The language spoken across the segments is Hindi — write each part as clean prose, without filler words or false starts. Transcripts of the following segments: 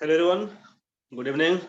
Hello everyone, good evening.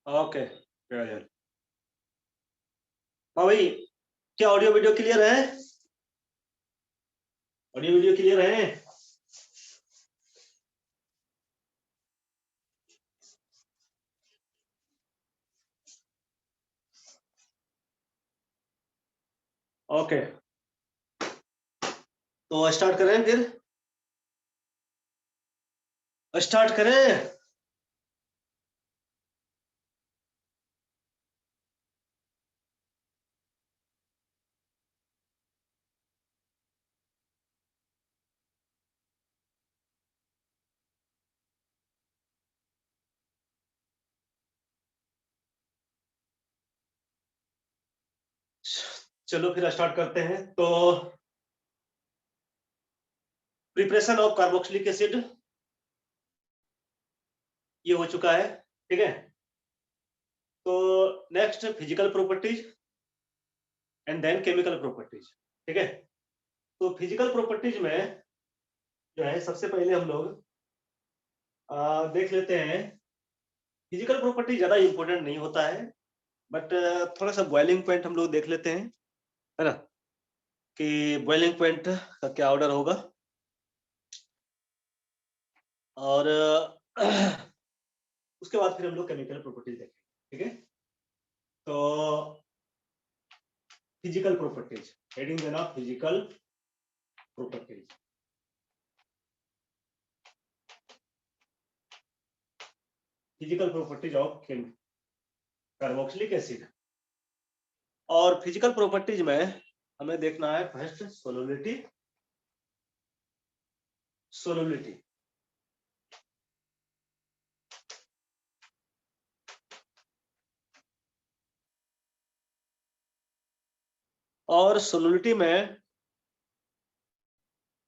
Okay, हाँ भाई, क्या ऑडियो वीडियो क्लियर है? ऑडियो वीडियो क्लियर है? ओके, तो स्टार्ट करें फिर। स्टार्ट करें। चलो फिर स्टार्ट करते हैं। तो प्रिपरेशन ऑफ कार्बोक्सिलिक एसिड ये हो चुका है, ठीक है। तो next physical properties and then chemical properties, ठीक है। तो फिजिकल प्रॉपर्टीज में जो है सबसे पहले हम लोग देख लेते हैं। फिजिकल प्रॉपर्टी ज्यादा इंपॉर्टेंट नहीं होता है, बट थोड़ा सा बॉइलिंग पॉइंट हम लोग देख लेते हैं, है ना, कि बॉइलिंग पॉइंट का क्या ऑर्डर होगा। और उसके बाद फिर हम लोग केमिकल प्रॉपर्टीज देखेंगे, ठीक है। तो फिजिकल प्रॉपर्टीज, हेडिंग देना physical properties. Physical properties of carboxylic acid. और फिजिकल प्रॉपर्टीज में हमें देखना है फर्स्ट सोलुबिलिटी। सोलुबिलिटी और सोलुबिलिटी में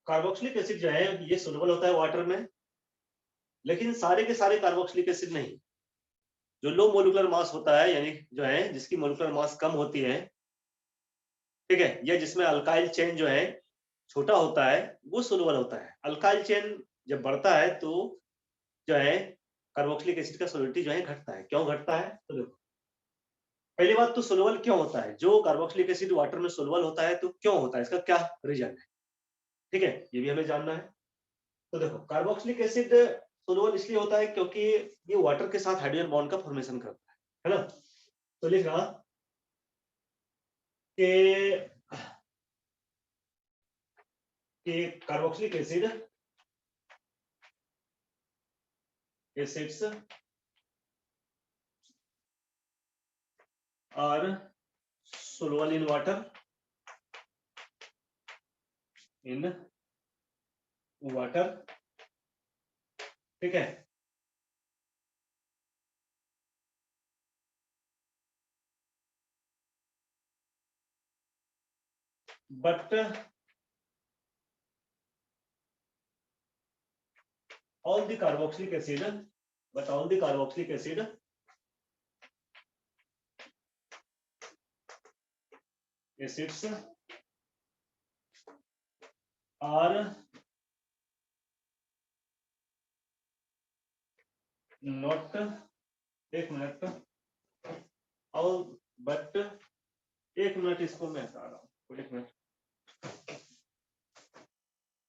कार्बोक्सिलिक एसिड जो है ये सोलुबल होता है वाटर में, लेकिन सारे के सारे कार्बोक्सिलिक एसिड नहीं। जो लो मोलिकुलर मास होता है, यानी जो है जिसकी मोलिकुलर मास कम होती है, ठीक है, या जिसमें अल्काइल चेन जो है छोटा होता है, वो सोलुबल होता है। अल्काइल चेन जब बढ़ता है तो जो है कार्बोक्सिलिक एसिड का सोलुबिलिटी जो है घटता है। क्यों घटता है? तो देखो, पहली बात तो सोलुबल क्यों होता है? जो कार्बोक्सिलिक एसिड वाटर में सोलुबल होता है तो क्यों होता है, इसका क्या रीजन है, ठीक है, ये भी हमें जानना है। तो देखो, कार्बोक्सिलिक एसिड सोलुबल इसलिए होता है क्योंकि ये वाटर के साथ हाइड्रोजन बॉन्ड का फॉर्मेशन करता है ना। तो लिख रहा कि carboxylic acids are soluble in water, in water, ठीक है। But all the carboxylic acid, but all the carboxylic acid acids are not, एक मिनट, और बट, एक मिनट इसको मैं हटा रहा हूँ, एक minute,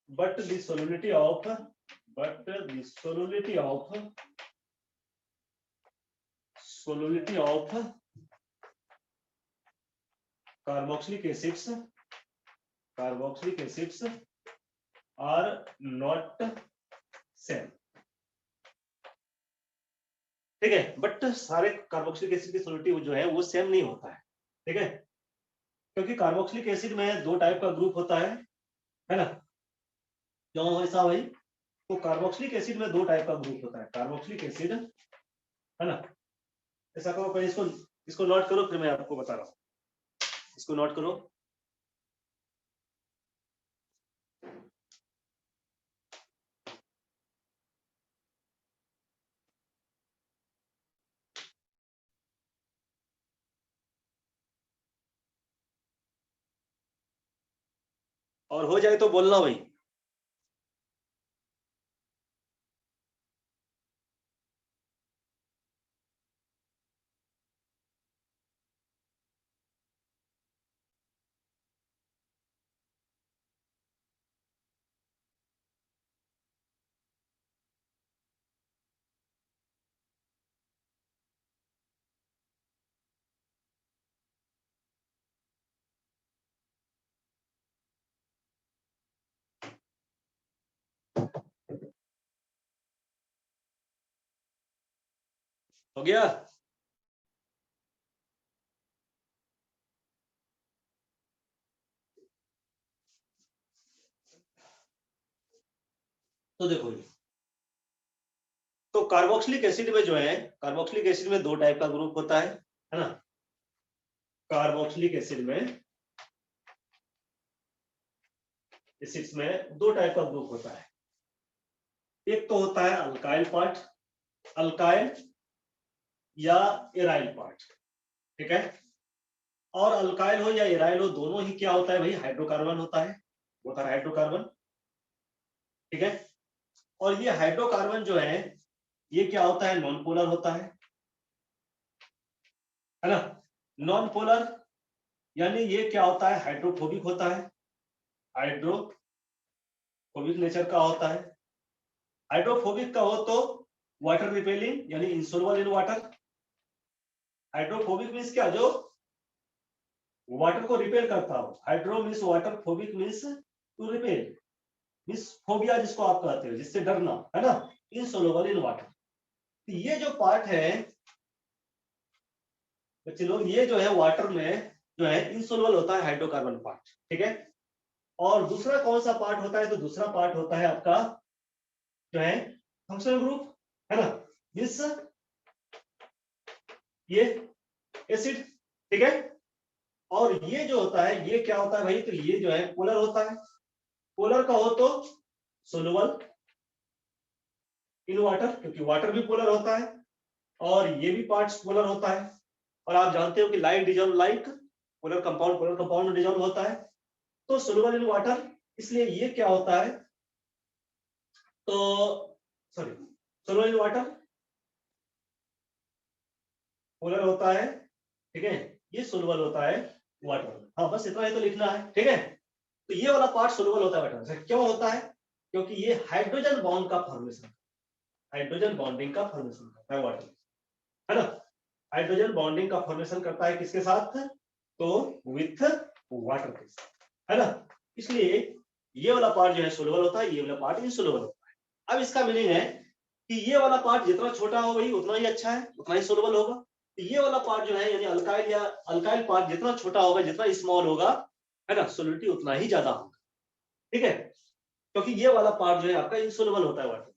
but the solubility of carboxylic acids are not same, ठीक है। बट सारे कार्बोक्सिलिक एसिड की सोलिबिलिटी जो है वो सेम नहीं होता है, ठीक है, क्योंकि कार्बोक्सिलिक एसिड में दो टाइप का ग्रुप होता है ना, क्यों ऐसा भाई? तो कार्बोक्सिलिक एसिड में दो टाइप का ग्रुप होता है, कार्बोक्सिलिक एसिड, है ना। ऐसा करो पहले इसको नोट करो, फिर मैं आपको बता रहा हूँ, इसको नोट करो। और हो जाए तो बोलना भाई। हो गया? तो देखो ये, तो कार्बोक्सिलिक एसिड में जो है, कार्बोक्सिलिक एसिड में दो टाइप का ग्रुप होता है ना। कार्बोक्सिलिक एसिड्स में दो टाइप का ग्रुप होता है, एक तो होता है अल्काइल पार्ट, अल्काइल या एराइल पार्ट, ठीक है। और अल्काइल हो या एराइल हो, दोनों ही क्या होता है भाई? हाइड्रोकार्बन होता है, होता है हाइड्रोकार्बन, ठीक है। और ये हाइड्रोकार्बन जो है ये क्या होता है? नॉन पोलर होता है ना। नॉन पोलर यानी ये क्या होता है? हाइड्रोफोबिक होता है, हाइड्रोफोबिक नेचर का होता है। हाइड्रोफोबिक का हो तो वाटर रिपेलिंग यानी insoluble in water. Hydrophobic means क्या? जो वाटर को रिपेल करता हो। Hydro means water, phobic means to repel, means phobia जिसको आप कहते हो, जिससे डरना, है ना। इंसोल्युबल इन वाटर, तो ये जो पार्ट है बच्चे लोग, ये जो है वाटर में जो है इंसोल्युबल होता है, हाइड्रोकार्बन पार्ट, ठीक है। और दूसरा कौन सा पार्ट होता है? तो दूसरा पार्ट होता है आपका जो है फंक्शनल ग्रुप, है ना, मीन्स ये एसिड, ठीक है। और ये जो होता है ये क्या होता है भाई? तो ये जो है पोलर होता है। पोलर का हो तो सोलुबल इन वाटर, क्योंकि वाटर भी पोलर होता है, और ये भी पार्ट्स पोलर होता है। और आप जानते हो कि like dissolve like, polar compound dissolve होता है, तो सोलुबल इन वाटर, इसलिए ये क्या होता है? तो sorry, soluble in water polar होता है, ठीक है। ये सोलुबल होता है वाटर। हाँ, बस इतना ही तो लिखना है, ठीक है। तो ये वाला पार्ट सोलुबल होता है वाटर से। क्यों होता है? क्योंकि ये हाइड्रोजन बॉन्ड का फॉर्मेशन, हाइड्रोजन बॉन्डिंग का फॉर्मेशन करता है वाटर, है ना। हाइड्रोजन बॉन्डिंग का फॉर्मेशन करता है किसके साथ? तो विथ वाटर के साथ, है ना। इसलिए ये वाला पार्ट जो है सोलुबल होता है, ये वाला पार्ट इनसोलुबल होता है। अब इसका मीनिंग है कि ये वाला पार्ट जितना छोटा हो भाई उतना ही अच्छा है, उतना ही सोलुबल होगा। तो ये वाला पार्ट जो है यानी अल्काइल या अल्काइल पार्ट जितना छोटा होगा, जितना स्मॉल होगा, है ना, सोलिडिटी उतना ही ज्यादा होगा, ठीक है। क्योंकि ये वाला पार्ट जो है आपका इनसोलुबल होता है वाटर।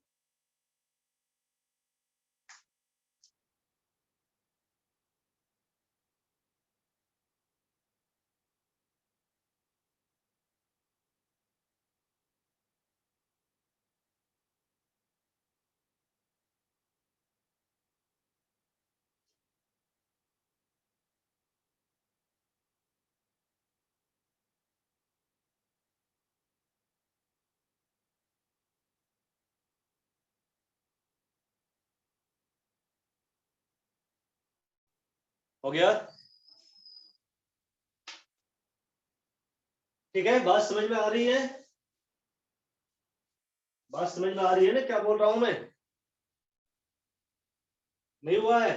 हो गया? ठीक है, बात समझ में आ रही है? बात समझ में आ रही है ना क्या बोल रहा हूं मैं? नहीं हुआ है?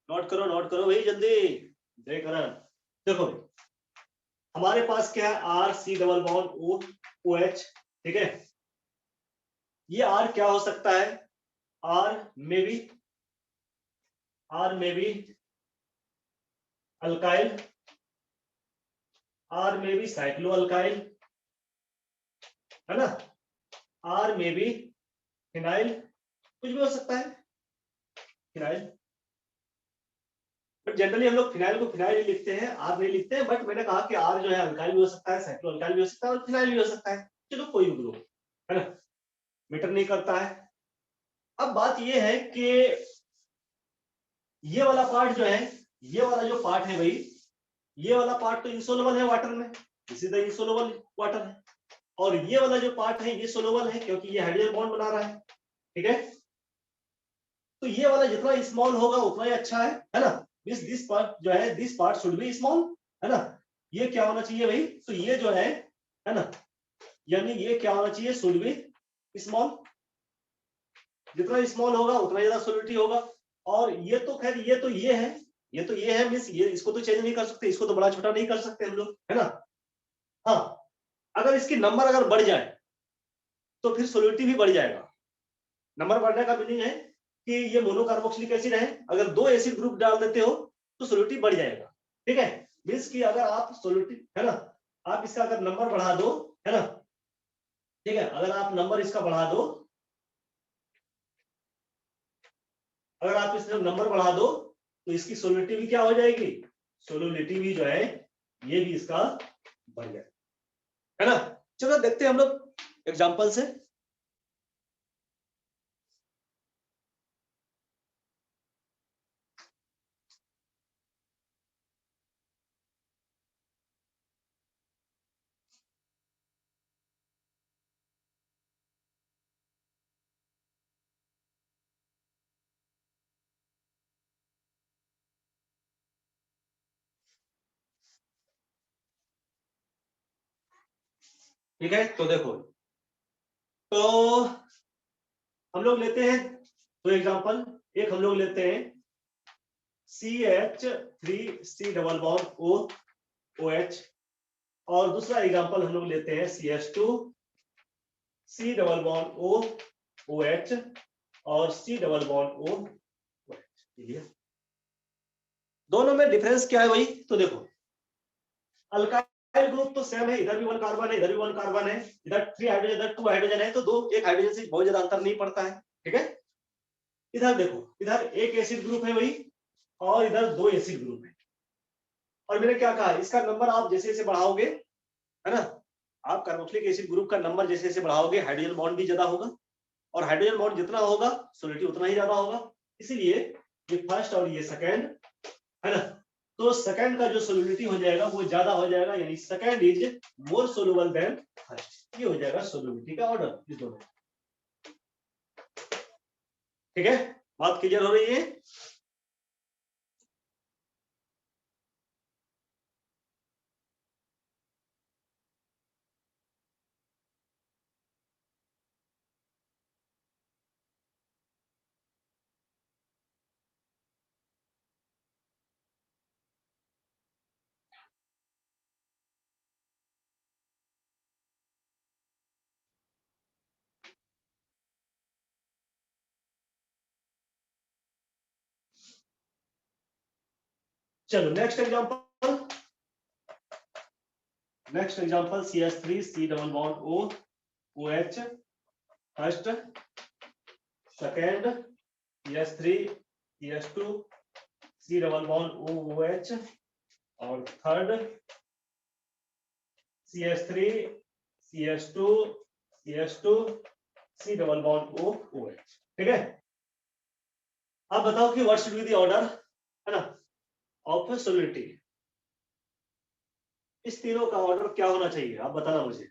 नोट करो भाई जल्दी। जय करण। देखो हमारे पास क्या है, R C double bond O O H. ठीक है, ये आर क्या हो सकता है? आर में भी अल्काइल, आर में भी साइक्लो अल्काइल, है ना? आर में भी फिनाइल, कुछ भी हो सकता है फिनाइल। बट जनरली हम लोग फिनाइल को फिनाइल ही लिखते हैं, आर नहीं लिखते हैं। बट मैंने कहा कि आर जो है अल्काइल भी हो सकता है, साइक्लो अल्काइल भी हो सकता है, और फिनाइल भी हो सकता है। चलो कोई भी ग्रुप, है ना, मैटर नहीं करता है। अब बात ये है कि ये वाला पार्ट जो है, ये वाला जो पार्ट है भाई, ये वाला पार्ट तो इंसोलबल है वाटर में, इसी तरह इंसोलबल वाटर है। और ये वाला जो पार्ट है ये सोलबल है, क्योंकि ये हाइड्रोजन बॉन्ड बना रहा है। ठीक है, तो ये वाला जितना स्मॉल होगा उतना ही अच्छा है ना? दिस पार्ट जो है, this part should be small, है ना? ये क्या होना चाहिए भाई? तो ये जो है ना, यानी ये क्या होना चाहिए? Should be small. जितना स्मॉल होगा उतना ज्यादा सोलिडिटी होगा। और ये तो खैर ये है मीन्स ये, इसको तो चेंज नहीं कर सकते, इसको तो बड़ा छोटा नहीं कर सकते हम लोग, है ना? हाँ, अगर इसकी नंबर अगर बढ़ जाए तो फिर सोलिडिटी भी बढ़ जाएगा। नंबर बढ़ने का मीनिंग है कि ये मोनोकार्बोक्सिलिक एसिड है, अगर 2 एसिड ग्रुप डाल देते हो तो सोलिडिटी बढ़ जाएगा। ठीक है, मीन्स कि अगर आप सोलिडिटी, है ना, आप इसका अगर नंबर बढ़ा दो, है ना, ठीक है, अगर आप नंबर इसका बढ़ा दो, अगर आप इसका नंबर बढ़ा दो तो इसकी सोलिडिटी भी क्या हो जाएगी? सोलिडिटी भी जो है ये भी इसका बढ़ जाएगा, है ना? चलो देखते हैं हम लोग एग्जांपल से। ठीक है, तो देखो, तो हम लोग लेते हैं 2 एग्जांपल। एक हम लोग लेते हैं CH3 double bond O OH, और दूसरा एग्जांपल हम लोग लेते हैं CH2 C double bond O OH और C double bond O OH। दोनों में डिफरेंस क्या है भाई? तो देखो, अल्काइल ग्रुप तो सेम है, इधर भी 1 कार्बन है, इधर भी 1 कार्बन है, इधर 3 हाइड्रोजन, इधर 2 हाइड्रोजन है, तो एक हाइड्रोजन से बहुत ज्यादा अंतर नहीं पड़ता है। ठीक है, इधर देखो, इधर एक एसिड ग्रुप है भाई, और इधर 2 एसिड ग्रुप है। और मैंने क्या कहा, इसका नंबर आप जैसे जैसे बढ़ाओगे, है ना, आप कार्बोक्सिलिक एसिड ग्रुप का नंबर जैसे जैसे बढ़ाओगे हाइड्रोजन बॉन्ड भी ज्यादा होगा, और हाइड्रोजन बॉन्ड जितना होगा सोलिडिटी उतना ही ज्यादा होगा। इसीलिए ये फर्स्ट और ये सेकेंड, है ना, तो सेकेंड का जो सोलिडिटी हो जाएगा वो ज्यादा हो जाएगा, यानी second is more soluble than first. ये हो जाएगा सोलिडिटी का ऑर्डर इस दोनों। ठीक है, बात क्लियर हो रही है? चलो next example, CH3 C double bond O OH first, second CH3 CH2 C double bond O OH, और third CH3 CH2 CH2 C double bond O OH। ठीक है, आप बताओ कि what should be the order, है ना, ऑफ सोलिडिटी। इस तीनों का ऑर्डर क्या होना चाहिए, आप बताना मुझे।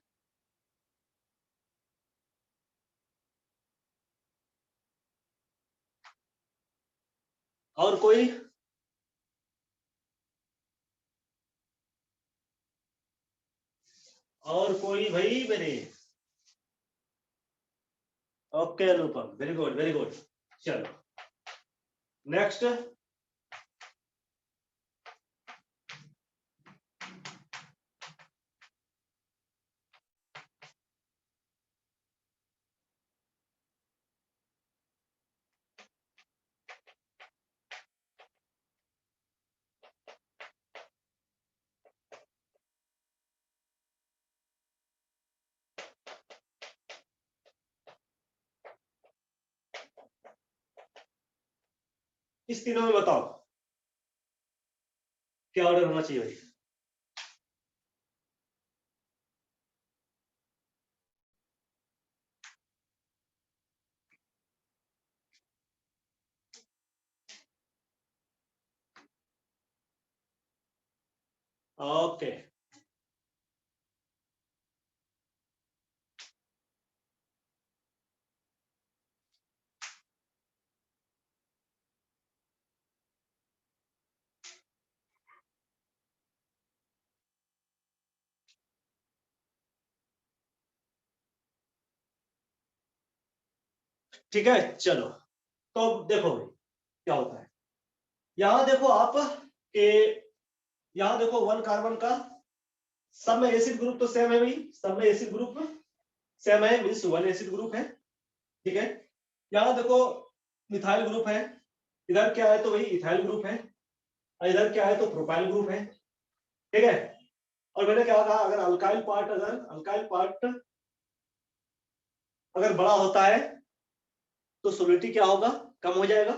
और कोई? और कोई भाई मेरे? ओके अनुपम, वेरी गुड वेरी गुड। चलो नेक्स्ट। इस तीनों में बताओ क्या ऑर्डर होना चाहिए भाई? ओके ठीक है। चलो तो देखो भाई क्या होता है। यहां देखो आप कि यहां देखो वन कार्बन का सब में एसिड ग्रुप तो सेम है भाई, सब में एसिड ग्रुप सेम है, मीन्स वन एसिड ग्रुप है। ठीक है। यहां देखो मिथाइल ग्रुप है, इधर क्या है तो भाई इथाइल ग्रुप है, और इधर क्या है तो प्रोपाइल ग्रुप है। ठीक है। और मैंने क्या कहा, अगर अल्काइल पार्ट अगर बड़ा होता है तो सोलिडिटी क्या होगा, कम हो जाएगा।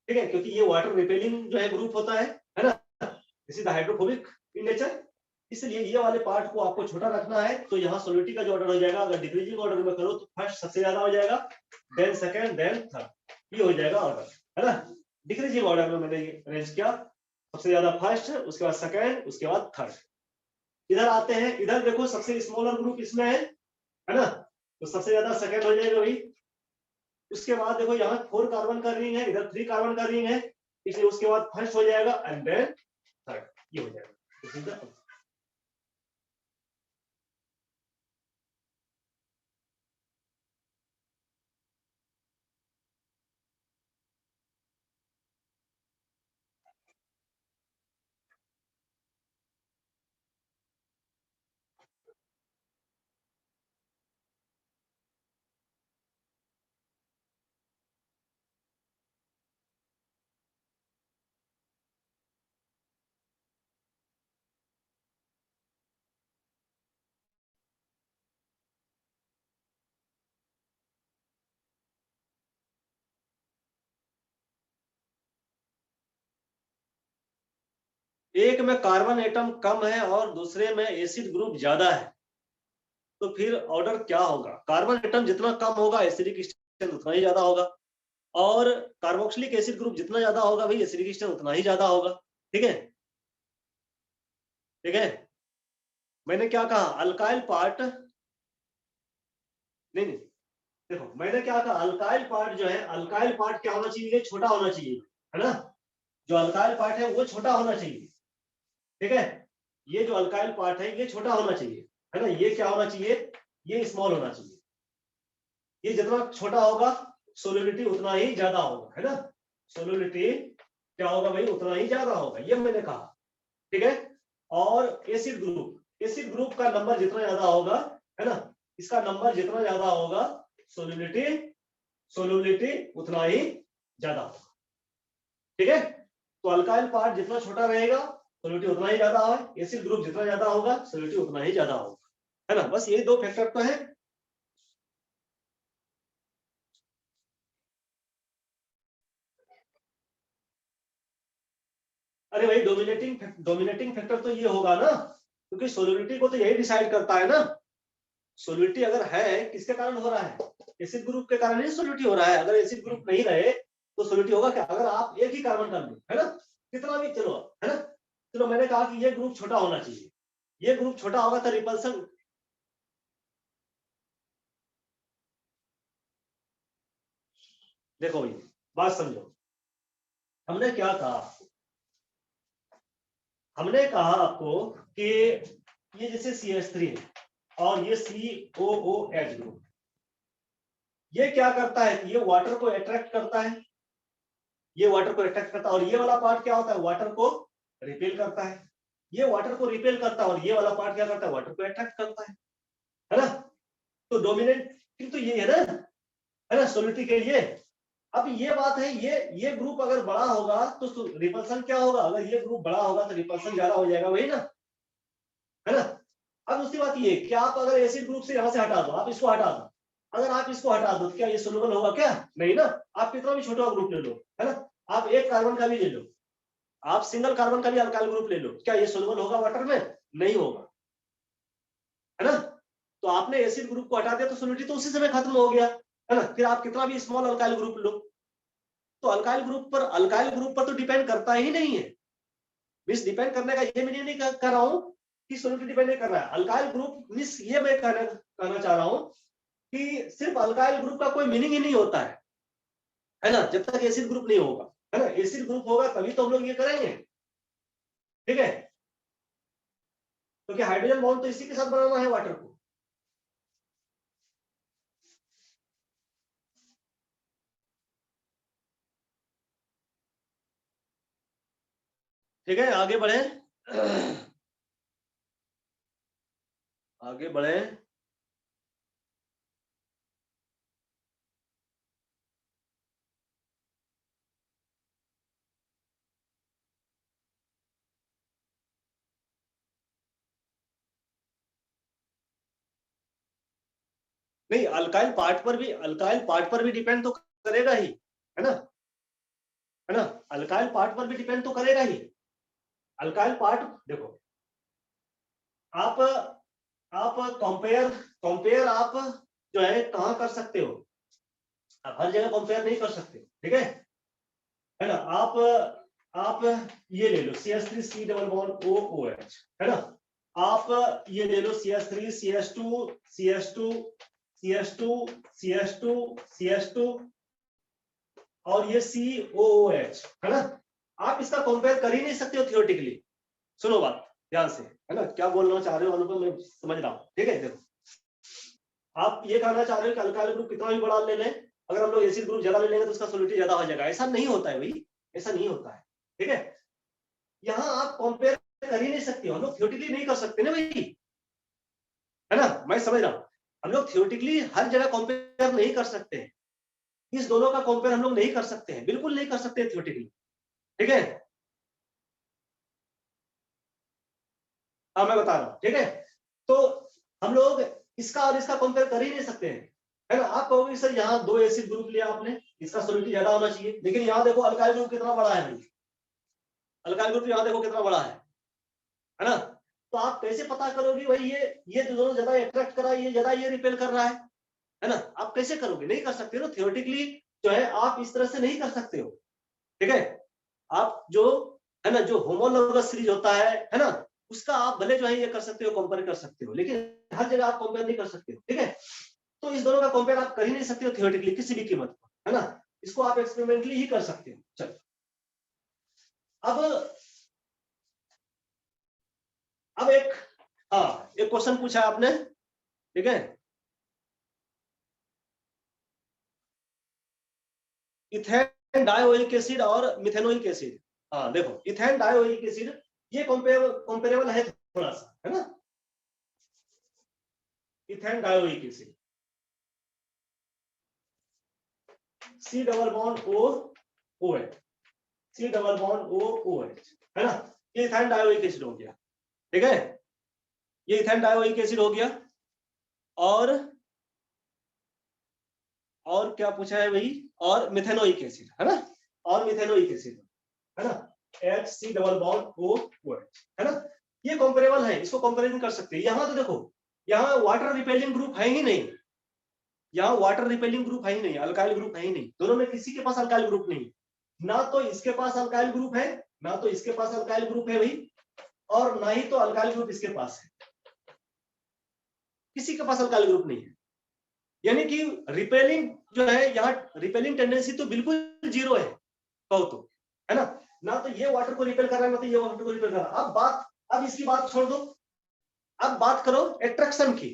ठीक है, क्योंकि ये वाटर रिपेलिंग जो है ग्रुप होता है ना, this is hydrophobic in nature. इसलिए ये वाले पार्ट को आपको छोटा रखना है, तो यहाँ सोलिडिटी का जो ऑर्डर हो जाएगा, अगर डिक्रीजिंग ऑर्डर में करो तो फर्स्ट सबसे ज्यादा हो जाएगा, देन सेकंड, देन थर्ड, ये हो जाएगा ऑर्डर, है ना। डिक्रीजिंग ऑर्डर में मैंने अरेंज किया, सबसे ज्यादा फर्स्ट, उसके बाद सेकंड, उसके बाद थर्ड। इधर आते हैं, इधर देखो सबसे स्मॉलर ग्रुप इसमें है ना, तो सबसे ज्यादा सेकंड हो जाएगा भाई। उसके बाद देखो यहाँ 4 कार्बन का रिंग है, इधर 3 कार्बन का रिंग है, इसलिए उसके बाद फर्स्ट हो जाएगा एंड देन थर्ड, ये हो जाएगा। एक में कार्बन एटम कम है और दूसरे में एसिड ग्रुप ज्यादा है, तो फिर ऑर्डर क्या होगा? कार्बन एटम जितना कम होगा एसिडिक स्ट्रेंथ उतना ही ज्यादा होगा, और कार्बोक्सिलिक एसिड ग्रुप जितना ज्यादा होगा भाई एसिडिक स्ट्रेंथ उतना ही ज्यादा होगा। ठीक है। ठीक है। मैंने क्या कहा, अल्काइल पार्ट, नहीं नहीं, देखो मैंने क्या कहा, अल्काइल पार्ट जो है, अल्काइल पार्ट क्या होना चाहिए, छोटा होना चाहिए, है ना। जो अल्काइल पार्ट है वो छोटा होना चाहिए। ठीक है। ये जो अल्काइल पार्ट है ये छोटा होना चाहिए, है ना। ये क्या होना चाहिए, ये स्मॉल होना चाहिए। ये जितना छोटा होगा सोलिडिटी उतना ही ज्यादा होगा, है ना। सोलिडिटी क्या होगा भाई, उतना ही ज्यादा होगा, ये मैंने कहा। ठीक है। और एसिड ग्रुप का नंबर जितना ज्यादा होगा, है ना, इसका नंबर जितना ज्यादा होगा, सोलिडिटी सोलिडिटी उतना ही ज्यादा होगा। ठीक है। तो अल्काइल पार्ट जितना छोटा रहेगा सोलिडिटी उतना ही ज्यादा है, एसिड ग्रुप जितना ज्यादा होगा सोलिडिटी उतना ही ज्यादा होगा, है ना। बस ये दो फैक्टर तो है। अरे भाई डोमिनेटिंग फैक्टर तो ये होगा ना, क्योंकि सोलिडिटी को तो यही डिसाइड करता है ना। सोलिडिटी अगर है किसके कारण हो रहा है, एसिड ग्रुप के कारण ही सोलिडिटी हो रहा है। अगर एसिड ग्रुप नहीं रहे तो सोलिडिटी होगा क्या, अगर आप एक ही कार्बन कर लो, है ना, कितना भी चलो, है ना। चलो मैंने कहा कि ये ग्रुप छोटा होना चाहिए, ये ग्रुप छोटा होगा तो रिपल्सन, देखो भाई बात समझो, हमने क्या कहा, हमने कहा आपको कि ये जैसे CH3 है और ये COOH ग्रुप, ये क्या करता है, ये वाटर को अट्रैक्ट करता है, ये वाटर को अट्रैक्ट करता है, और ये वाला पार्ट क्या होता है, वाटर को रिपेल करता है। ये वाटर को रिपेल करता है और ये वाला पार्ट क्या करता है, वाटर को अट्रैक्ट करता है ना। तो डोमिनेंट तो ये है ना सॉलिडिटी के लिए। अब ये बात है, ये ग्रुप अगर बड़ा होगा तो रिपल्सन क्या होगा, अगर ये ग्रुप बड़ा होगा तो रिपल्सन ज्यादा हो जाएगा, वही ना, है ना। अब दूसरी बात ये कि आप अगर एसिड ग्रुप से यहां से हटा दो, आप इसको हटा दो, अगर आप इसको हटा दो तो क्या ये सोल्यूबल होगा, क्या नहीं ना। आप कितना भी छोटा ग्रुप ले लो, है ना, आप एक कार्बन का भी ले लो, आप सिंगल कार्बन का भी अल्काइल ग्रुप ले लो, क्या ये सोल्यूबल होगा वाटर में, नहीं होगा, है ना। तो आपने एसिड ग्रुप को हटा दिया तो सोलिडिटी तो उसी समय खत्म हो गया, है ना। फिर आप कितना भी स्मॉल अल्काइल ग्रुप लो, तो अल्काइल ग्रुप पर तो डिपेंड करता ही नहीं है। मिस डिपेंड करने का ये मैं नहीं कर रहा हूं कि सोलिडिटी डिपेंड नहीं कर रहा है। अल्काइल ग्रुप मिस ये मैं कहना चाह रहा हूं कि सिर्फ अल्काइल ग्रुप का कोई मीनिंग ही नहीं होता है ना, जब तक एसिड ग्रुप नहीं होगा, है ना। एसिड ग्रुप होगा तभी तो हम लोग ये करेंगे, ठीक है। क्योंकि हाइड्रोजन बॉन्ड तो इसी के साथ बनाना है वाटर को। ठीक है, आगे बढ़े, आगे बढ़े। नहीं, अल्काइल पार्ट पर भी डिपेंड तो करेगा ही, है ना, है ना। अल्काइल पार्ट पर भी डिपेंड तो करेगा ही। अल्काइल पार्ट देखो, आप कंपेयर आप जो है कहाँ कर सकते हो, आप हर जगह कंपेयर नहीं कर सकते, ठीक है ना। आप ये ले लो CH3 डबल बॉन्ड OOH, है ना। आप ये ले लो CH3 CH2 CH2 CH2 CH2 CH2 और ये COOH, है ना। आप इसका कंपेयर कर ही नहीं सकते हो थियोरेटिकली। सुनो बात ध्यान से, है ना, क्या बोलना चाह रहे हो अनुपम, मैं समझ रहा हूँ, ठीक है। देखो, आप ये कहना चाह रहे हो कि अल्काइल ग्रुप कितना भी बड़ा ले लें, अगर हम लोग एसिड ग्रुप ज्यादा ले लेंगे तो उसका सोलिडिटी ज्यादा हो जाएगा, ऐसा नहीं होता है भाई, ऐसा नहीं होता है, ठीक है। यहाँ आप कंपेयर कर ही नहीं सकते हो, हम लोग थियोरेटिकली नहीं कर सकते ना भाई, है ना। मैं समझ रहा हूँ, हम लोग थियोरेटिकली हर जगह कंपेयर नहीं कर सकते, इस दोनों का कंपेयर हम लोग नहीं कर सकते हैं, बिल्कुल नहीं कर सकते थियोरेटिकली, ठीक है। हाँ मैं बता रहा हूँ, ठीक है। तो हम लोग इसका और इसका कंपेयर कर ही नहीं सकते हैं, है ना। आप कहोगे सर यहाँ दो एसिड ग्रुप लिया आपने, इसका सोलिडिटी ज्यादा होना चाहिए, लेकिन यहाँ देखो अल्काइल ग्रुप कितना बड़ा है भाई, अल्काइल ग्रुप यहाँ देखो कितना बड़ा है ना। तो आप कैसे पता करोगे भाई ये दोनों ज्यादा अट्रैक्ट कर रहा है, ये ज्यादा ये रिपेल कर रहा है ना। आप कैसे करोगे, नहीं कर सकते हो थियोरेटिकली, जो है आप इस तरह से नहीं कर सकते हो, ठीक है। आप जो है ना, जो होमोलोगस सीरीज होता है ना, उसका आप भले जो है ये कर सकते हो, कंपेयर कर सकते हो, लेकिन हर जगह आप कंपेयर नहीं कर सकते हो, ठीक है। तो इस दोनों का कंपेयर आप कर ही नहीं सकते हो थियोरेटिकली किसी भी कीमत पर, है ना। इसको आप एक्सपेरिमेंटली ही कर सकते हो। चलो, अब एक, हाँ एक क्वेश्चन पूछा आपने, ठीक है। इथेन डाइओइक एसिड और मिथेनोइक एसिड, हाँ देखो इथेन डाइओइक एसिड ये कंपेरेबल है थोड़ा सा, है ना। Ethane dioic acid C double bond OH, C double bond OH, है ना। ये इथेन डाइओइक एसिड हो गया, ठीक है, ये इथेन डाइओइक एसिड हो गया। और क्या पूछा है भाई, और मिथेनोइक एसिड, है ना, और मिथेनोइक एसिड, है ना, HC डबल बॉन्ड OH, है ना। ये कंपेरेबल है, इसको कंपैरिजन कर सकते हैं। यहाँ तो देखो, यहाँ वाटर रिपेलिंग ग्रुप है ही नहीं, यहाँ वाटर रिपेलिंग ग्रुप है ही नहीं, अल्काइल ग्रुप है ही नहीं, दोनों में किसी के पास अल्काइल ग्रुप नहीं, ना तो इसके पास अल्काइल ग्रुप है, ना तो इसके पास अल्काइल ग्रुप है भाई, और ना ही तो अल्काइल ग्रुप इसके पास है, किसी के पास अल्काइल ग्रुप नहीं है। यानी कि रिपेलिंग जो है, यहाँ रिपेलिंग टेंडेंसी तो बिल्कुल जीरो है कहो तो, है ना तो ये वाटर को रिपेल कर रहा है, ना तो ये वाटर को रिपेल कर रहा है। अब इसकी बात छोड़ दो, अब बात करो एट्रैक्शन की।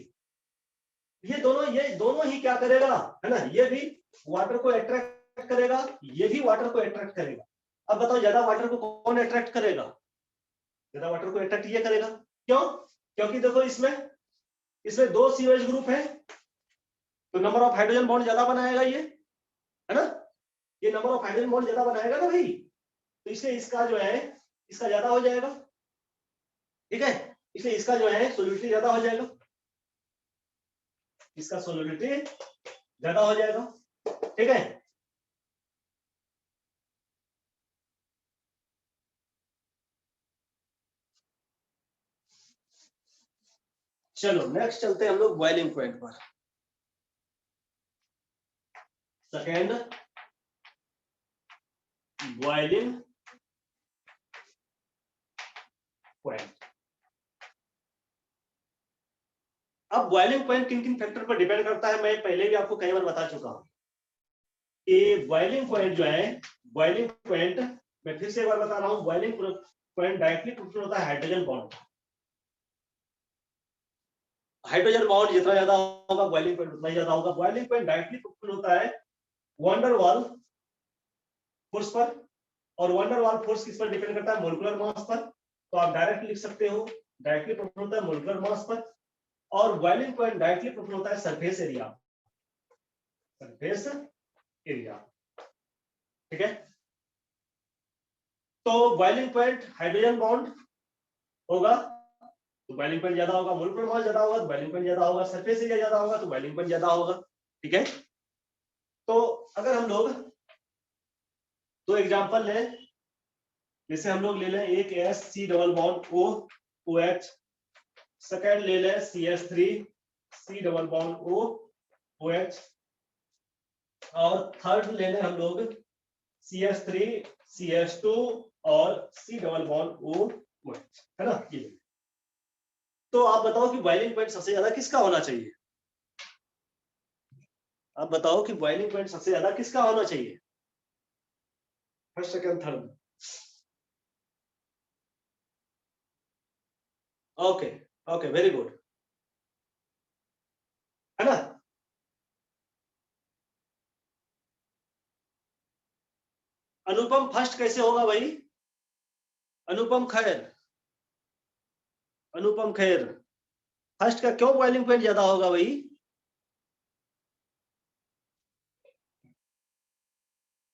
ये दोनों ही क्या करेगा, है ना, ये भी वाटर को अट्रैक्ट करेगा, ये भी वाटर को अट्रैक्ट करेगा। अब बताओ ज्यादा वाटर को कौन अट्रैक्ट करेगा? ज्यादा वाटर को अट्रैक्ट ये करेगा। क्यों? क्योंकि देखो इसमें 2 COH ग्रुप है, तो नंबर ऑफ हाइड्रोजन बॉन्ड ज्यादा बनाएगा ये, है ना, ये नंबर ऑफ हाइड्रोजन बॉन्ड ज्यादा बनाएगा ना भाई, तो इसलिए इसका जो है इसका ज्यादा हो जाएगा, ठीक है, इसलिए इसका जो है सोल्यूबिलिटी ज्यादा हो जाएगा, इसका सोल्यूबिलिटी ज्यादा हो जाएगा, ठीक है। चलो नेक्स्ट चलते हैं हम लोग बॉइलिंग पॉइंट पर। Second, boiling point. अब बॉइलिंग पॉइंट किन किन फैक्टर पर डिपेंड करता है, मैं पहले भी आपको कई बार बता चुका हूं कि बॉइलिंग पॉइंट जो है, बॉइलिंग पॉइंट मैं फिर से एक बार बता रहा हूं, बॉइलिंग पॉइंट डायरेक्टली प्रोपोर्शनल होता है हाइड्रोजन बॉन्ड। हाइड्रोजन बॉन्ड जितना ज्यादा होगा बॉइलिंग पॉइंट उतना ही ज्यादा होगा। बॉइलिंग पॉइंट डायरेक्टली प्रोपोर्शनल होता है वैन डर वाल फोर्स पर, और वैन डर वाल फोर्स किस पर डिपेंड करता है? मोलिकुलर मास पर। तो आप डायरेक्ट लिख सकते हो डायरेक्टली प्रोपोर्शनल होता है मोलिकुलर मास पर, और बॉइलिंग पॉइंट डायरेक्टली प्रोपोर्शनल होता है सरफेस एरिया, सरफेस एरिया, ठीक है। तो बॉइलिंग पॉइंट हाइड्रोजन बॉन्ड होगा तो बॉइलिंग पॉइंट ज्यादा होगा, मोलिकुलर मास ज्यादा होगा तो बॉइलिंग पॉइंट ज्यादा होगा, सरफेस एरिया ज्यादा होगा तो बॉइलिंग पॉइंट ज्यादा होगा, ठीक है। तो अगर हम लोग 2 एग्जांपल लें, जैसे हम लोग ले लें एक SC double bond OH, second ले लें CH3 C double bond OH, और थर्ड ले लें हम लोग CH3 CH2 और C डबल बॉन्ड OH, है ना। ये तो आप बताओ कि बॉइलिंग पॉइंट सबसे ज्यादा किसका होना चाहिए? आप बताओ कि बॉइलिंग पॉइंट सबसे ज्यादा किसका होना चाहिए? First, second, third. Okay okay, very good, है ना। अनुपम फर्स्ट कैसे होगा भाई? अनुपम खैर, अनुपम खैर फर्स्ट का क्यों बॉइलिंग पॉइंट ज्यादा होगा भाई?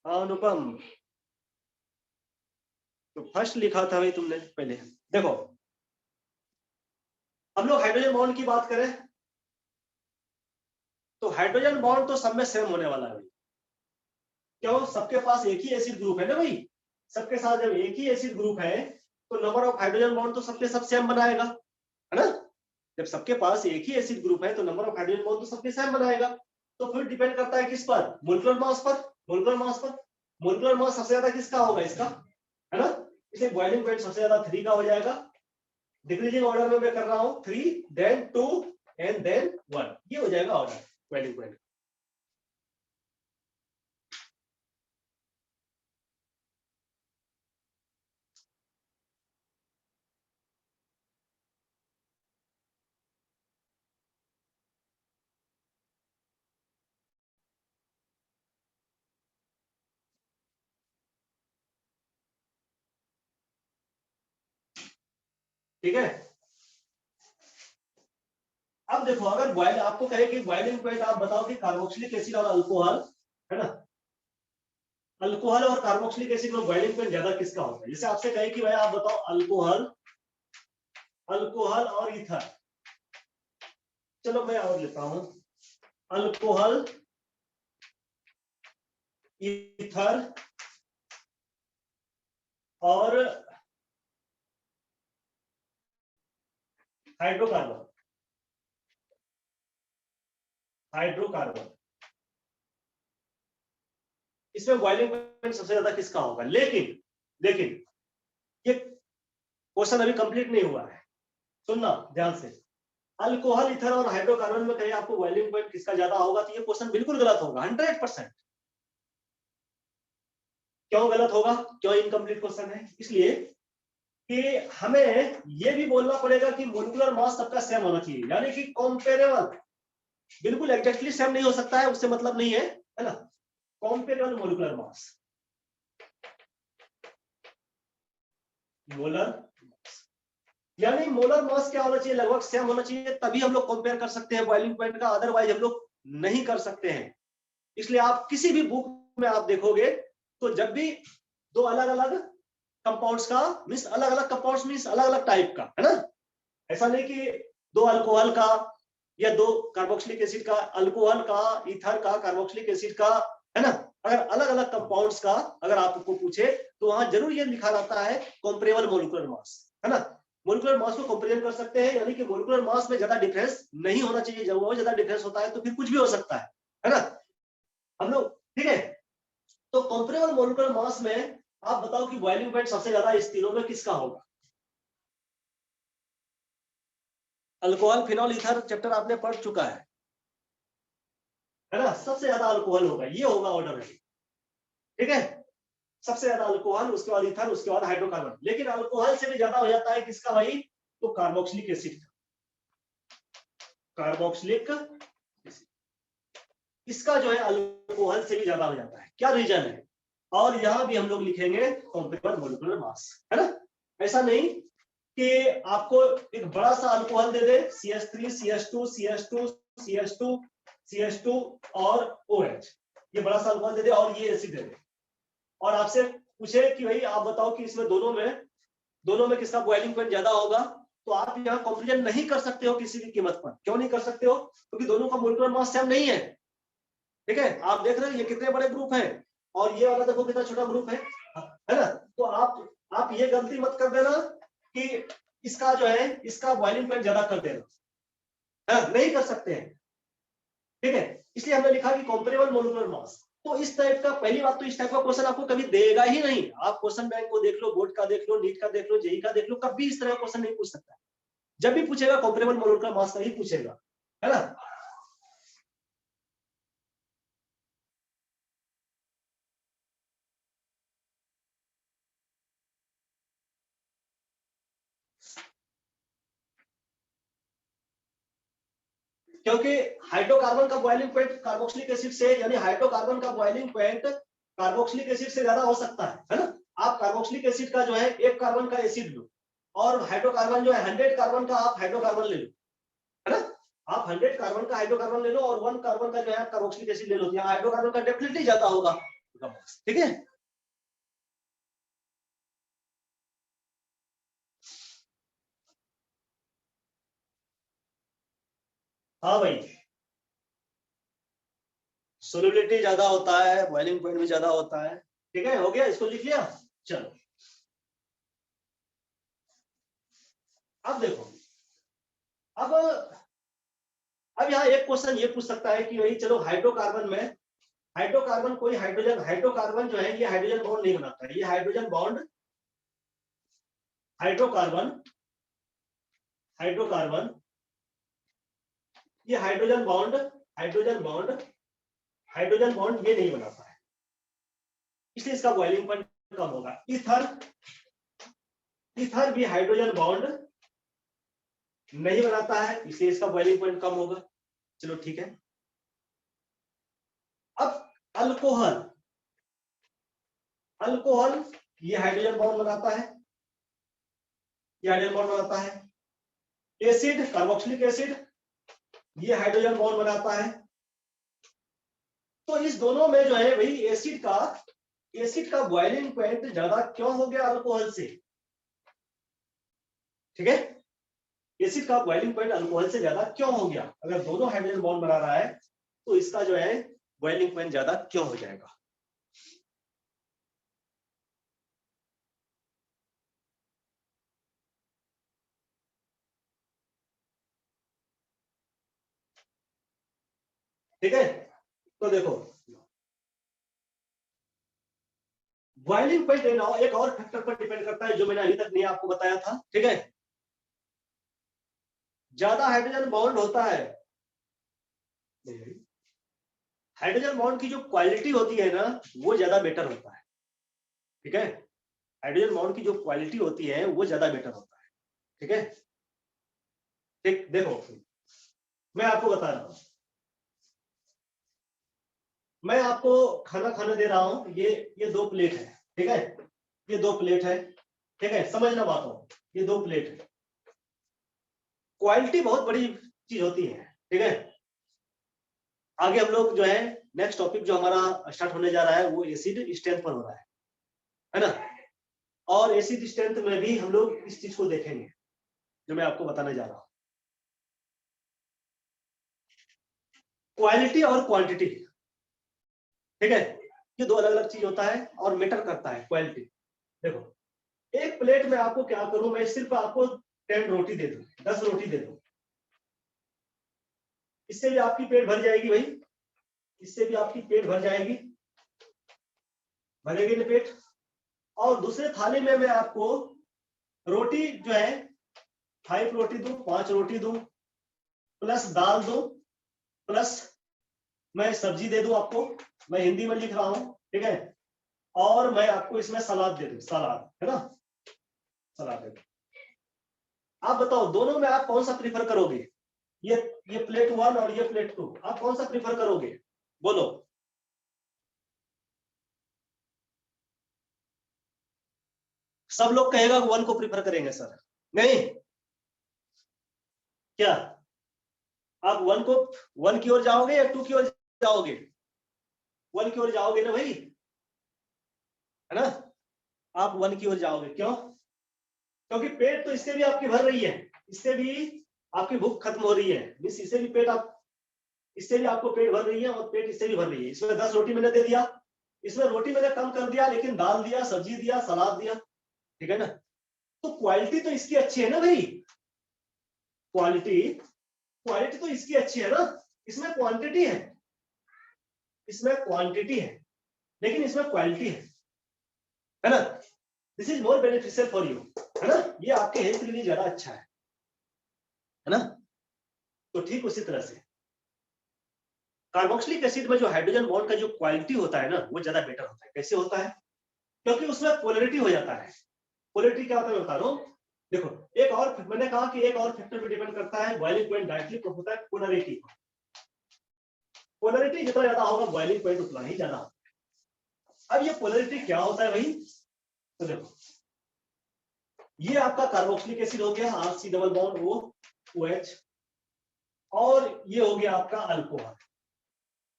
हाँ अनुपम, तो फर्स्ट लिखा था भाई तुमने पहले। देखो हम लोग हाइड्रोजन बॉन्ड की बात करें तो हाइड्रोजन बॉन्ड तो सब में सेम होने वाला है भाई। क्यों? सबके पास एक ही एसिड ग्रुप है ना भाई, सबके साथ जब एक ही एसिड ग्रुप है तो नंबर ऑफ हाइड्रोजन बॉन्ड तो सबके सब सेम बनाएगा, है ना। जब सबके पास एक ही एसिड ग्रुप है तो नंबर ऑफ हाइड्रोजन बॉन्ड तो सबके सेम बनाएगा। तो फिर डिपेंड करता है किस पर? मोलिकुलर मास पर, मोलिकुलर मास पर। मोलिकुलर मास सबसे ज्यादा किसका होगा? इसका, है ना। इसे बॉइलिंग पॉइंट सबसे ज्यादा 3 का हो जाएगा। डिक्रीजिंग ऑर्डर में मैं कर रहा हूं, 3 देन 2 एंड देन 1, ये हो जाएगा ऑर्डर बॉइलिंग पॉइंट। ठीक है। अब देखो अगर बॉइल आपको कहे कि बॉइलिंग पॉइंट आप बताओ कि कार्बोक्सिलिक एसिड और अल्कोहल, है ना, अल्कोहल और कार्बोक्सिलिक एसिड में बॉइलिंग पॉइंट ज्यादा किसका होता है? जैसे आपसे कहे कि भाई आप बताओ अल्कोहल, अल्कोहल और ईथर। चलो मैं और लेता हूं, अल्कोहल, ईथर और हाइड्रोकार्बन, हाइड्रोकार्बन, इसमें बॉइलिंग पॉइंट सबसे ज्यादा किसका होगा? लेकिन लेकिन ये क्वेश्चन अभी कंप्लीट नहीं हुआ है, सुनना ध्यान से। अल्कोहल, ईथर और हाइड्रोकार्बन में कहीं आपको बॉइलिंग पॉइंट किसका ज्यादा होगा तो ये क्वेश्चन बिल्कुल गलत होगा, 100%। क्यों गलत होगा, क्यों इनकम्प्लीट क्वेश्चन है? इसलिए कि हमें ये भी बोलना पड़ेगा कि मोलिकुलर मास सबका सेम होना चाहिए, यानी कि कॉम्पेरेबल, बिल्कुल एग्जैक्टली सेम नहीं हो सकता है, उससे मतलब नहीं है ना। कॉम्पेरेबल मोलिकुलर मास, मोलर, यानी मोलर मास क्या होना चाहिए, लगभग सेम होना चाहिए, तभी हम लोग कंपेयर कर सकते हैं बॉइलिंग पॉइंट का, अदरवाइज हम लोग नहीं कर सकते हैं। इसलिए आप किसी भी बुक में आप देखोगे तो जब भी दो अलग अलग कंपाउंड्स का मींस अलग अलग कंपाउंड्स मींस अलग अलग टाइप का, है ना, ऐसा नहीं कि दो अल्कोहल का या दो कार्बोक्सिलिक एसिड का, अल्कोहल का, ईथर का, कार्बोक्सिलिक एसिड का, है ना, अगर अलग अलग कंपाउंड्स का अगर आपको पूछे तो वहां जरूर ये लिखा रहता है कॉम्परेबल मोलिकुलर मास, है ना। मोलिकुलर मास को कंपेयर कर सकते हैं, यानी कि मोलिकुलर मास में ज्यादा डिफरेंस नहीं होना चाहिए, जब वो ज्यादा डिफरेंस होता है तो फिर कुछ भी हो सकता है ना हम लोग, ठीक है। तो कंपेरेबल मोलिकुलर मास में आप बताओ कि बॉइलिंग पॉइंट सबसे ज्यादा इस तीनों में किसका होगा? अल्कोहल, फिनॉल, ईथर चैप्टर आपने पढ़ चुका है ना, सबसे ज्यादा अल्कोहल होगा, ये होगा ऑर्डर में, ठीक है। सबसे ज्यादा अल्कोहल, उसके बाद ईथर, उसके बाद हाइड्रोकार्बन, लेकिन अल्कोहल से भी ज्यादा हो जाता है किसका भाई, तो कार्बोक्सिलिक एसिड का, कार्बोक्सिलिक इसका जो है अल्कोहल से भी ज्यादा हो जाता है, क्या रीजन है? और यहां भी हम लोग लिखेंगे कॉम्पेरेबल मोलिकुलर मास, है ना। ऐसा नहीं कि आपको एक बड़ा सा अल्कोहल दे दे, CH3, CH2, CH2, CH2, CH2 और OH, ये बड़ा सा अल्कोहल दे दे और ये एसिड दे दे, और आपसे पूछे कि भाई आप बताओ कि इसमें दोनों में किसका बॉइलिंग पॉइंट ज्यादा होगा, तो आप यहाँ कंपेरिजन नहीं कर सकते हो किसी भी कीमत पर। क्यों नहीं कर सकते हो? क्योंकि दोनों का मोलिकुलर मास सेम नहीं है, ठीक है। आप देख रहे हैं ये कितने बड़े ग्रुप हैं और ये वाला देखो कितना छोटा ग्रुप है ना। तो आप ये गलती मत कर देना कि इसका जो है इसका बॉइलिंग पॉइंट ज्यादा कर देना, है नहीं कर सकते हैं, ठीक है। इसलिए हमने लिखा कि कंपेरेबल मोलिकुलर मास। तो इस टाइप का, पहली बात तो इस टाइप का क्वेश्चन आपको कभी देगा ही नहीं। आप क्वेश्चन बैंक को देख लो, बोर्ड का देख लो, नीट का देख लो, जेई का देख लो, कभी इस तरह का क्वेश्चन नहीं पूछ सकता। जब भी पूछेगा कंपेरेबल मोलिकुलर मास का ही पूछेगा, है ना। क्योंकि हाइड्रोकार्बन का बॉइलिंग पॉइंट कार्बोक्सिलिक एसिड से, यानी हाइड्रोकार्बन का बॉइलिंग पॉइंट कार्बोक्सिलिक एसिड से ज्यादा हो सकता है ना। आप कार्बोक्सिलिक एसिड का जो है एक कार्बन का एसिड लो और हाइड्रोकार्बन जो है 100 कार्बन का आप हाइड्रोकार्बन ले लो, है ना। आप 100 कार्बन का हाइड्रोकार्बन ले लो और 1 कार्बन का जो है कार्बोक्सिलिक एसिड ले लो, यहाँ हाइड्रोकार्बन का डेफिनेटली ज्यादा होगा, ठीक है। हाँ भाई, सोलिबिलिटी ज्यादा होता है, बॉइलिंग पॉइंट भी ज्यादा होता है, ठीक है। हो गया, इसको लिख लिया। चलो अब देखो, अब अब यहाँ एक क्वेश्चन ये पूछ सकता है कि भाई चलो हाइड्रोकार्बन में, हाइड्रोकार्बन कोई हाइड्रोजन, हाइड्रोकार्बन जो है ये हाइड्रोजन बॉन्ड नहीं बनाता है, ये हाइड्रोजन बॉन्ड, हाइड्रोकार्बन, हाइड्रोकार्बन ये hydrogen bond, hydrogen bond, hydrogen bond ये नहीं बनाता है, इसलिए इसका बॉइलिंग पॉइंट कम होगा। ईथर, ईथर भी हाइड्रोजन बॉन्ड नहीं बनाता है, इसलिए इसका बॉइलिंग पॉइंट कम होगा। चलो ठीक है। अब अल्कोहल, अल्कोहल ये हाइड्रोजन बॉन्ड बनाता है, ये हाइड्रोजन बॉन्ड बनाता है। एसिड, कार्बोक्सिलिक एसिड ये हाइड्रोजन बॉन्ड बनाता है। तो इस दोनों में जो है भाई एसिड का बॉइलिंग पॉइंट ज्यादा क्यों हो गया अल्कोहल से, ठीक है। एसिड का बॉइलिंग पॉइंट अल्कोहल से ज्यादा क्यों हो गया? अगर दोनों हाइड्रोजन बॉन्ड बना रहा है तो इसका जो है बॉइलिंग पॉइंट ज्यादा क्यों हो जाएगा? ठीक है। तो देखो, बॉइलिंग पॉइंट एक और फैक्टर पर डिपेंड करता है जो मैंने अभी तक नहीं आपको बताया था, ठीक है। ज्यादा हाइड्रोजन बॉन्ड होता है, हाइड्रोजन बॉन्ड की जो क्वालिटी होती है ना वो ज्यादा बेटर होता है, ठीक है, हाइड्रोजन बॉन्ड की जो क्वालिटी होती है वो ज्यादा बेटर होता है। ठीक है, ठीक, देखो मैं आपको बता रहा हूं, मैं आपको खाना खाने दे रहा हूं, ये 2 प्लेट है। ठीक है, ये 2 प्लेट है। ठीक है, समझना बात हो, ये 2 प्लेट है। क्वालिटी बहुत बड़ी चीज होती है। ठीक है, आगे हम लोग जो है नेक्स्ट टॉपिक जो हमारा स्टार्ट होने जा रहा है वो एसिड स्ट्रेंथ पर हो रहा है ना। और एसिड स्ट्रेंथ में भी हम लोग इस चीज को देखेंगे जो मैं आपको बताने जा रहा हूं। क्वालिटी और क्वांटिटी, ठीक है, ये 2 अलग अलग चीज होता है और मैटर करता है क्वालिटी। देखो, एक प्लेट में आपको क्या करूं, मैं सिर्फ आपको 10 रोटी दे दूं, 10 रोटी दे दूं, इससे भी आपकी पेट भर जाएगी भाई, इससे भी आपकी पेट भर जाएगी, भरेगी ना पेट। और दूसरे थाली में मैं आपको रोटी जो है 5 रोटी दूं, 5 रोटी दूं, प्लस दाल दूं, प्लस मैं सब्जी दे दूं आपको, मैं हिंदी में लिख रहा हूं। ठीक है, और मैं आपको इसमें सलाद दे दूं, सलाद है ना, सलाद दे दूं। आप बताओ दोनों में आप कौन सा प्रीफर करोगे? ये प्लेट 1 और ये प्लेट 2, आप कौन सा प्रीफर करोगे? बोलो। सब लोग कहेगा 1 को प्रीफर करेंगे सर, नहीं क्या आप 1 को 1 की ओर जाओगे या 2 की ओर जाओगे? 1 की ओर जाओगे ना भाई, है ना, आप 1 की ओर जाओगे। क्यों? क्योंकि पेट तो इससे भी आपकी भर रही है, इससे भी आपकी भूख खत्म हो रही है, मिस इससे भी पेट आप, इससे भी आपको पेट भर रही है और पेट इससे भी भर रही है। इसमें 10 रोटी मैंने दे दिया, इसमें रोटी मैंने कम कर दिया, लेकिन दाल दिया, सब्जी दिया, सलाद दिया। ठीक है ना, तो क्वालिटी तो इसकी अच्छी है ना भाई, क्वालिटी क्वालिटी तो इसकी अच्छी है ना। इसमें क्वांटिटी है, इसमें क्वांटिटी है, लेकिन इसमें क्वालिटी है ना। This is more beneficial for you, है ना, ये आपके हेल्थ के लिए ज्यादा अच्छा है ना। तो ठीक उसी तरह से कार्बोक्सिलिक एसिड में जो हाइड्रोजन बॉन्ड का जो क्वालिटी होता है ना वो ज्यादा बेटर होता है। कैसे होता है? क्योंकि उसमें पोलरिटी हो जाता है। पोलरिटी क्या होता है बता रहा हूं, देखो, एक और मैंने कहा कि एक और फैक्टर पे डिपेंड करता है बॉइलिंग पॉइंट डायरेक्टली, तो होता है पोलरिटी। पोलरिटी जितना ज्यादा होगा बॉइलिंग पॉइंट उतना ही ज्यादा होगा। अब ये पोलरिटी क्या होता है भाई, तो देखो, ये आपका कार्बोक्सिलिक एसिड हो गया, RC डबल बॉन्ड OH, और ये हो गया आपका अल्कोहल।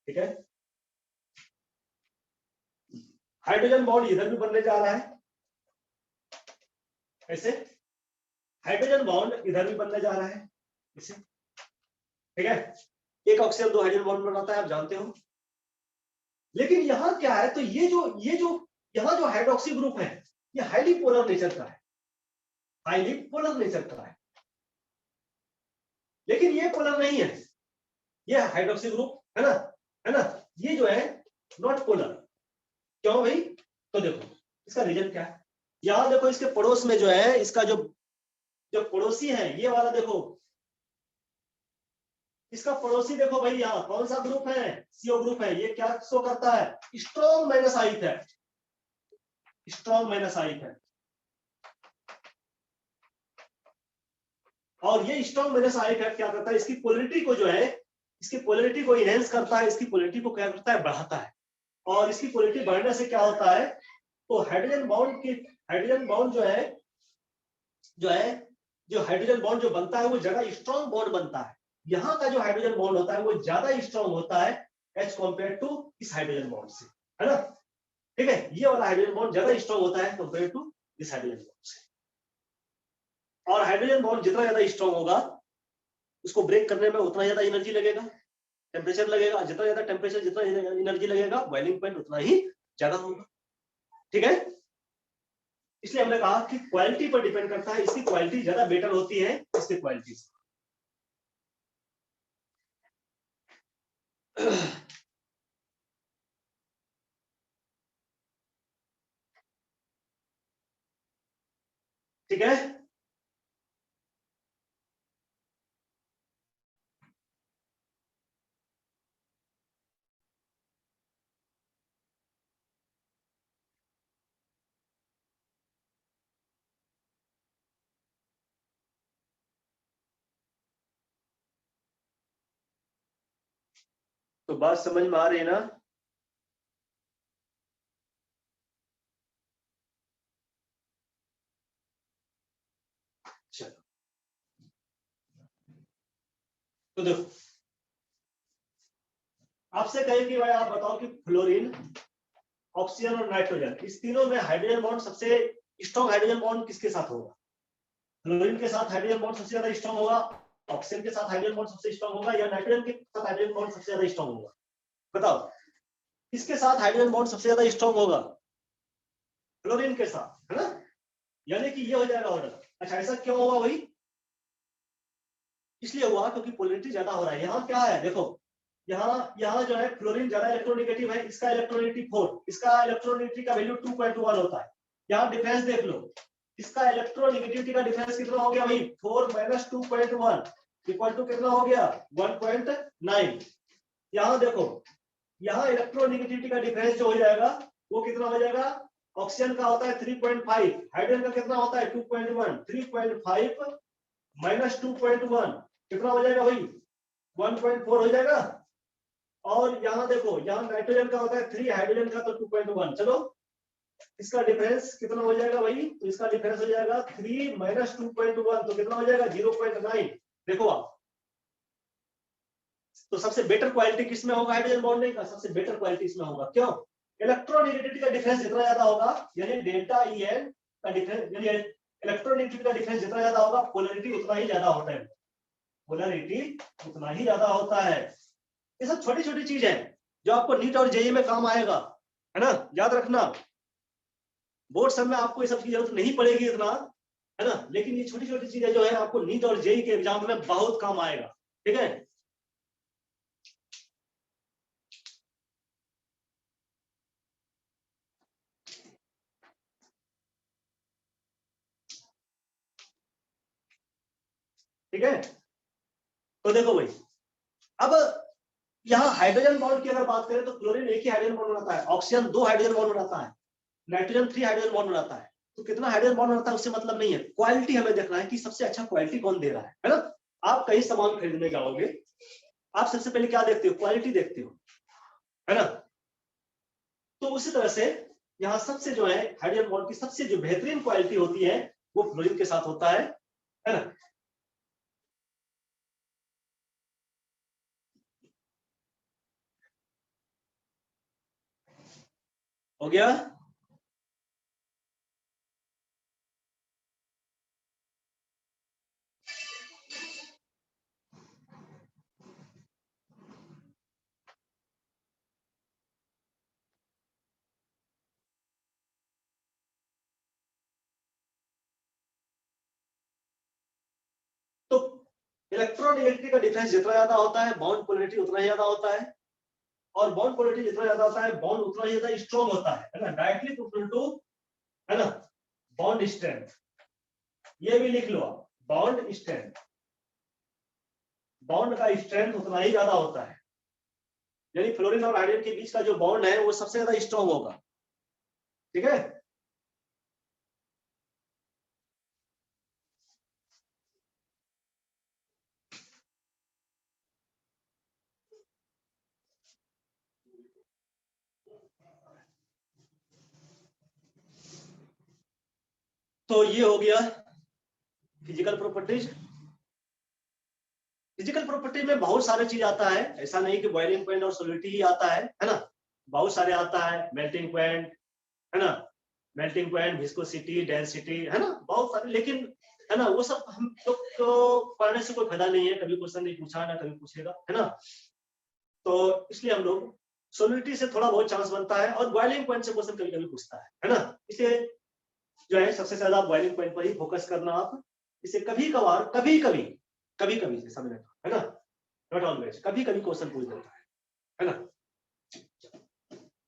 ठीक है, हाइड्रोजन बॉन्ड इधर भी बनने जा रहा है, ऐसे हाइड्रोजन बॉन्ड इधर भी बनने जा रहा है, इसे। ठीक है, एक ऑक्सीजन 2 हाइड्रोजन बॉन्ड बनाता है, आप जानते हो। लेकिन यहां क्या है, तो ये जो यहां जो हाइड्रोक्सी ग्रुप है ये हाईली पोलर नेचर का है, हाईली पोलर नेचर का है। लेकिन ये पोलर नहीं है, ये हाइड्रोक्सी ग्रुप है ना, है ना, ये जो है नॉट पोलर। क्यों भाई? तो देखो इसका रीजन क्या है। यहां देखो इसके पड़ोस में जो है, इसका जो जो पड़ोसी है ये वाला देखो, इसका पड़ोसी देखो भाई, यहाँ कौन सा ग्रुप है? CO ग्रुप है। ये क्या शो करता है? स्ट्रॉन्ग माइनस आइथ है, स्ट्रॉन्ग माइनस आइथ है। और ये स्ट्रॉन्ग माइनस आइथ है क्या करता है? इसकी पोलरिटी को जो है, इसकी पोलरिटी को इनहेंस करता है, इसकी पोलरिटी को क्या करता है? बढ़ाता है। और इसकी पोलरिटी बढ़ने से क्या होता है, तो हाइड्रोजन बॉन्ड जो हाइड्रोजन बॉन्ड जो बनता है वो ज्यादा स्ट्रॉन्ग बॉन्ड बनता है। यहाँ का जो हाइड्रोजन बॉन्ड होता है वो ज्यादा स्ट्रॉन्ग होता है एज कॉम्पेयर टू इस हाइड्रोजन बॉन्ड से, है ना। ठीक है, ये वाला हाइड्रोजन बॉन्ड ज्यादा स्ट्रॉन्ग होता है compare to this hydrogen bond से। और हाइड्रोजन बॉन्ड जितना ज्यादा स्ट्रॉन्ग होगा उसको ब्रेक करने में उतना ज्यादा एनर्जी लगेगा, टेम्परेचर लगेगा। जितना ज्यादा टेम्परेचर, जितना एनर्जी लगेगा, बॉइलिंग पॉइंट उतना ही ज्यादा होगा। ठीक है, इसलिए हमने कहा कि क्वालिटी पर डिपेंड करता है, इसकी क्वालिटी ज्यादा बेटर होती है इसकी क्वालिटी से। ठीक है, तो बात समझ में आ रही है ना? चलो तो देखो, आपसे कहे कि भाई आप बताओ कि फ्लोरीन, ऑक्सीजन और नाइट्रोजन, इस तीनों में हाइड्रोजन बॉन्ड सबसे स्ट्रॉन्ग हाइड्रोजन बॉन्ड किसके साथ होगा? फ्लोरीन के साथ हाइड्रोजन बॉन्ड सबसे ज्यादा स्ट्रॉन्ग होगा, ऑक्सीजन के साथ हाइड्रोजन बॉन्ड सबसे स्ट्रॉन्ग होगा, या नाइट्रोजन के साथ हाइड्रोजन बॉन्ड सबसे ज्यादा स्ट्रॉन्ग होगा? बताओ किसके साथ हाइड्रोजन बॉन्ड सबसे ज्यादा स्ट्रॉन्ग होगा? फ्लोरीन के साथ, है ना? यानी कि ये हो जाएगा ऑर्डर। अच्छा, ऐसा क्यों होगा भाई? इसलिए हुआ क्योंकि पोलरिटी ज्यादा हो रहा है। यहाँ क्या है देखो, यहाँ जो है फ्लोरीन ज्यादा इलेक्ट्रोनेगेटिव है, इसका इलेक्ट्रोनेगेटिव 4, इसका इलेक्ट्रोनेगेटिविटी का वैल्यू 2.1 होता है। यहाँ डिफरेंस देख लो, इसका इलेक्ट्रोनेगेटिविटी का डिफरेंस कितना हो गया भाई? 4 - 2.1 इक्वल टू कितना हो गया? 1.9। यहाँ देखो, यहाँ इलेक्ट्रोनेगेटिविटी का डिफरेंस जो हो जाएगा वो कितना हो जाएगा? ऑक्सीजन का होता है 3.5, हाइड्रोजन का कितना होता है 2.1, 3.5 - 2.1 कितना हो जाएगा भाई? 1.4 हो जाएगा। और यहाँ देखो, यहाँ नाइट्रोजन का होता है 3, हाइड्रोजन का तो 2.1। चलो इसका डिफरेंस कितना हो जाएगा भाई? तो इसका डिफरेंस हो जाएगा 3 - 2.1 तो कितना हो जाएगा? 0.9। देखो आप, तो सबसे बेटर क्वालिटी किसमें होगा हाइड्रोजन बॉन्डिंग का? सबसे बेटर क्वालिटी इसमें होगा। क्यों? इलेक्ट्रोनेगेटिविटी का डिफरेंस जितना ज्यादा होगा, यानी डेल्टा EN का डिफरेंस, यानी इलेक्ट्रोनेगेटिविटी का डिफरेंस जितना ज्यादा होगा, पोलरिटी उतना ही ज्यादा होता है। पोलरिटी उतना ही ज्यादा होता है। ये सब छोटी छोटी चीज है जो आपको नीट और जेईई में काम आएगा, है ना? याद रखना, बोर्ड सब में आपको ये सब की जरूरत नहीं पड़ेगी इतना, है ना? लेकिन ये छोटी छोटी चीजें जो है आपको नीट और जेईई के एग्जाम में बहुत काम आएगा। ठीक है? ठीक है, तो देखो भाई, अब यहाँ हाइड्रोजन बॉन्ड की अगर बात करें तो क्लोरीन एक ही हाइड्रोजन बॉन्ड बनाता है, ऑक्सीजन 2 हाइड्रोजन बॉन्ड बनाता है, नाइट्रोजन 3 हाइड्रोजन बॉन्ड बनाता है। तो कितना हाइड्रोजन बॉन्ड बनाता है उससे मतलब नहीं है, क्वालिटी हमें देखना है कि सबसे अच्छा क्वालिटी कौन दे रहा है ना? आप कहीं सामान खरीदने जाओगे, आप सबसे पहले क्या देखते हो? क्वालिटी देखते हो, है ना? तो उसी तरह से यहाँ सबसे जो है हाइड्रोजन बॉन्ड की सबसे जो बेहतरीन क्वालिटी होती है वो फ्लोरीन के साथ होता है ना? हो गया? तो इलेक्ट्रोनेगेटिविटी का डिफरेंस जितना ज्यादा होता है, बॉन्ड पोलरिटी उतना ही ज्यादा होता है, और बॉन्ड पोलरिटी जितना ज्यादा होता है, बॉन्ड उतना ही ज्यादा स्ट्रॉन्ग होता है ना? डायरेक्टली प्रोपोर्शनल टू, है ना, बॉन्ड स्ट्रेंथ। ये भी लिख लो आप, बॉन्ड स्ट्रेंथ, बॉन्ड का स्ट्रेंथ उतना ही ज्यादा होता है, यानी फ्लोरीन और हाइड्रोजन के बीच का जो बॉन्ड है वो सबसे ज्यादा स्ट्रॉन्ग होगा। ठीक है? तो ये हो गया फिजिकल प्रॉपर्टीज। फिजिकल प्रॉपर्टी में बहुत सारे चीज आता है, ऐसा नहीं कि बॉइलिंग पॉइंट और सॉलिडिटी ही आता है ना? बहुत सारे आता है, मेल्टिंग पॉइंट, है ना, मेल्टिंग पॉइंट, विस्कोसिटी, डेंसिटी, है ना, बहुत सारे। लेकिन है ना, वो सब हम लोग तो पढ़ने से कोई फायदा नहीं है, कभी क्वेश्चन नहीं पूछा ना कभी पूछेगा, है ना? तो इसलिए हम लोग सॉलिडिटी से थोड़ा बहुत चांस बनता है, और बॉइलिंग पॉइंट से क्वेश्चन कभी कभी पूछता है ना? इसलिए जो है सबसे ज्यादा बॉइलिंग पॉइंट पर ही फोकस करना आप। इसे कभी कभार, कभी कभी से समझ लेना, है ना? नॉट ऑलवेज, कभी कभी क्वेश्चन पूछ देता है ना?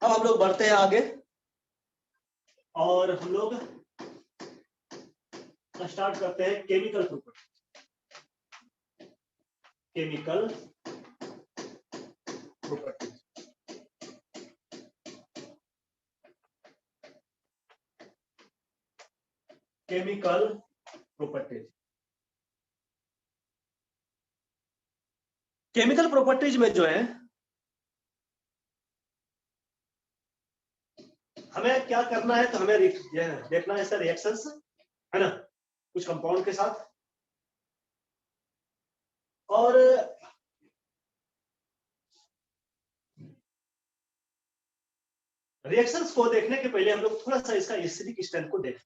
अब हम लोग बढ़ते हैं आगे, और हम लोग स्टार्ट करते हैं chemical property. Chemical property, chemical properties. Chemical properties में जो है हमें क्या करना है, तो हमें देखना है सर रिएक्शंस, है ना, कुछ कंपाउंड के साथ। और रिएक्शंस को देखने के पहले हम लोग थोड़ा सा इसका एसिडिक स्ट्रेंथ को देखें,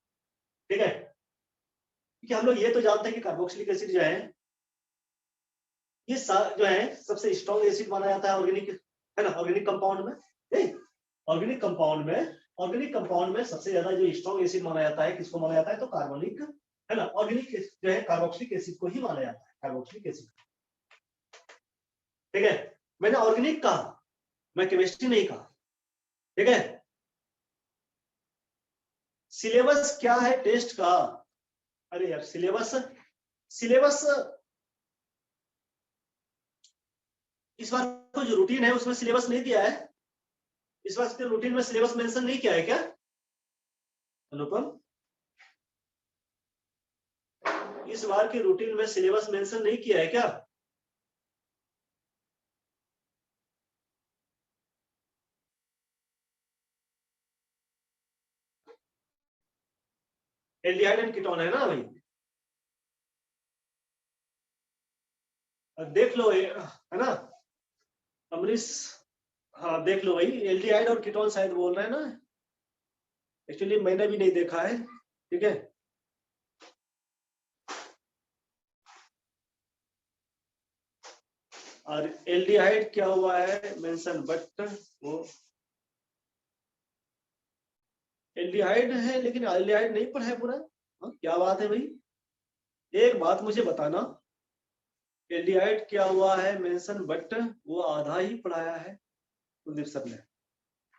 ठीक है। क्योंकि हम लोग ये तो जानते हैं कि कार्बोक्सिलिक एसिड जो है ये जो है सबसे स्ट्रॉन्ग एसिड माना जाता है ऑर्गेनिक, है ना, ऑर्गेनिक कंपाउंड में। ऑर्गेनिक कंपाउंड में सबसे ज्यादा जो स्ट्रॉन्ग एसिड माना जाता है, किसको माना जाता है, तो कार्बोनिक, है ना, ऑर्गेनिक जो है कार्बोक्सिलिक एसिड को ही माना जाता है, कार्बोक्सिलिक एसिड, ठीक है। मैंने ऑर्गेनिक कहा, मैं केमिस्ट्री नहीं कहा, ठीक है। सिलेबस क्या है टेस्ट का, अरे यार सिलेबस इस बार को जो रूटीन है उसमें सिलेबस नहीं दिया है, इस बार के रूटीन में सिलेबस मेंशन नहीं किया है क्या अनुपम? इस बार के रूटीन में सिलेबस मेंशन नहीं किया है क्या? एल्डिहाइड एंड कीटोन है ना भाई, देख लो है ना अमरीश, हाँ देख लो भाई, एल्डिहाइड और कीटोन शायद बोल रहे हैं ना, एक्चुअली मैंने भी नहीं देखा है, ठीक है। और एल्डिहाइड क्या हुआ है मेंशन, बट वो एल्डिहाइड है लेकिन एल्डिहाइड नहीं पढ़ा है पूरा, क्या बात है भाई, एक बात मुझे बताना, एल्डिहाइड क्या हुआ है मेंशन, बट वो आधा ही पढ़ाया है कुलदीप सर ने।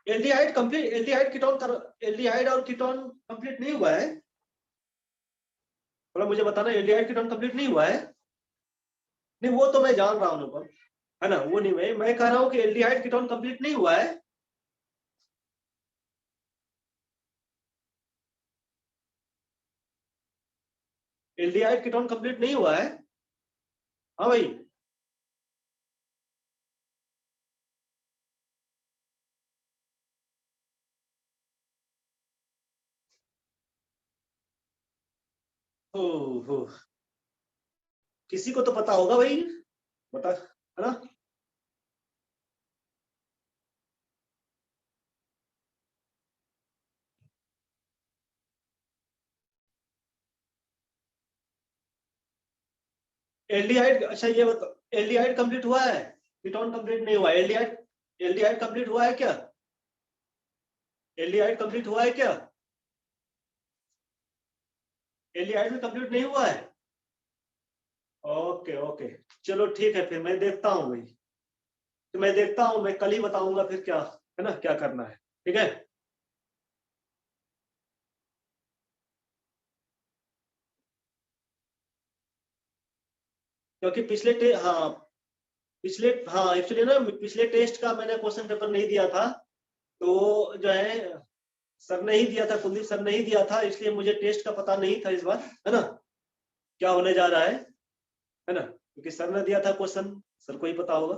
एल्डिहाइड कंप्लीट, एल्डिहाइड और कीटोन कंप्लीट नहीं हुआ है, थोड़ा मुझे बताना, एल्डिहाइड कीटोन कंप्लीट नहीं हुआ है? नहीं वो तो मैं जान रहा हूँ, है ना, वो नहीं, मैं कह रहा हूँ कि एल्डिहाइड कीटोन कंप्लीट नहीं हुआ है। एल्डिहाइड कीटोन कंप्लीट नहीं हुआ है, हाँ भाई। हो किसी को तो पता होगा भाई, बता, है ना। एल्डिहाइड, अच्छा ये बता, एल्डिहाइड कंप्लीट हुआ है, कीटोन कंप्लीट नहीं हुआ, एल्डिहाइड, एल्डिहाइड कंप्लीट हुआ है क्या? एल्डिहाइड कंप्लीट हुआ है क्या? एल्डिहाइड में कंप्लीट नहीं हुआ है? ओके ओके, चलो ठीक है, फिर मैं देखता हूँ भाई, तो मैं देखता हूँ, मैं कल ही बताऊंगा फिर क्या, है ना, क्या करना है, ठीक है। क्योंकि हाँ एक्चुअली ना पिछले टेस्ट का मैंने क्वेश्चन पेपर नहीं दिया था, तो जो है सर ने ही दिया था, कुलदीप सर ने ही दिया था, इसलिए मुझे टेस्ट का पता नहीं था इस बार, है ना, क्या होने जा रहा है ना, क्योंकि सर ने दिया था क्वेश्चन, सर को ही पता होगा,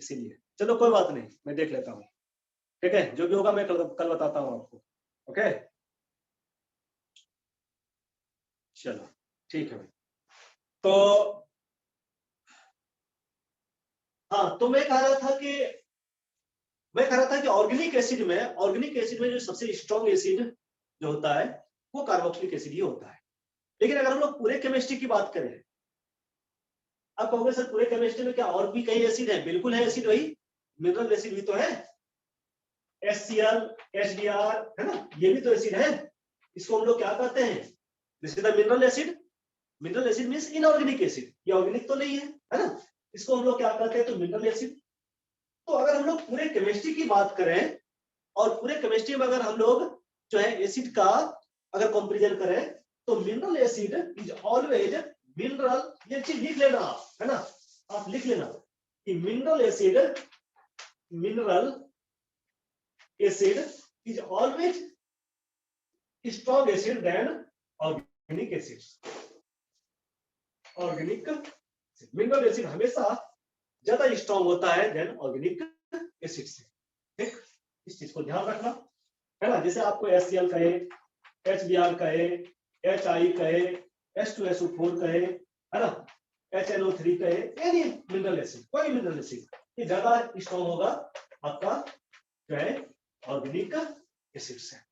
इसीलिए चलो कोई बात नहीं, मैं देख लेता हूँ, ठीक है, जो भी होगा मैं कल बताता हूँ आपको, ओके, चलो ठीक है भाई। तो हाँ, तो मैं कह रहा था कि ऑर्गेनिक एसिड में जो सबसे स्ट्रॉन्ग एसिड जो होता है वो कार्बोक्सिलिक एसिड ही होता है। लेकिन अगर हम लोग पूरे केमिस्ट्री की बात करें, आप कहोगे सर पूरे केमिस्ट्री में क्या और भी कई एसिड है? बिल्कुल है एसिड, वही मिनरल एसिड भी तो है, HCl, HBr, है ना, ये भी तो एसिड है। इसको हम लोग क्या कहते हैं? This is the mineral acid. Mineral acid means inorganic acid, ये ऑर्गेनिक तो नहीं है ना, इसको हम लोग क्या कहते हैं, तो मिनरल एसिड। तो अगर हम लोग पूरे केमिस्ट्री की बात करें, और पूरे केमिस्ट्री में अगर हम लोग जो है एसिड का अगर कंपैरिजन करें, तो mineral acid is always mineral, ये चीज लिख लेना आप, है ना, आप लिख लेना कि mineral acid is always strong acid than organic acid. Mineral acid हमेशा ज्यादा स्ट्रॉन्ग होता है देन ऑर्गेनिक एसिड से, ठीक, इस चीज को ध्यान रखना। है ना, जैसे आपको HCl कहे, HBr कहे, HI कहे, H2SO4 कहे, है ना, HNO3 कहे, यानी मिनरल एसिड, कोई मिनरल एसिड, ये ज्यादा स्ट्रॉन्ग होगा आपका जो है ऑर्गेनिक एसिड से।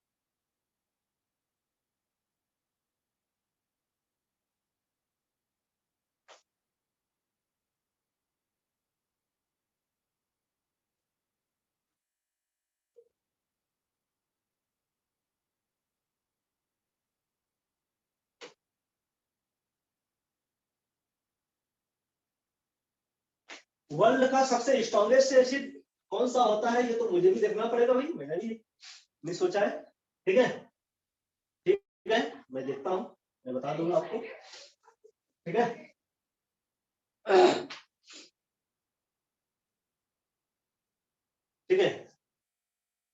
वर्ल्ड का सबसे स्ट्रॉन्गेस्ट एसिड कौन सा होता है, ये तो मुझे भी देखना पड़ेगा भाई, मैंने भी नहीं सोचा है। ठीक है, ठीक है, मैं देखता हूं, मैं बता दूंगा आपको। ठीक है, ठीक है,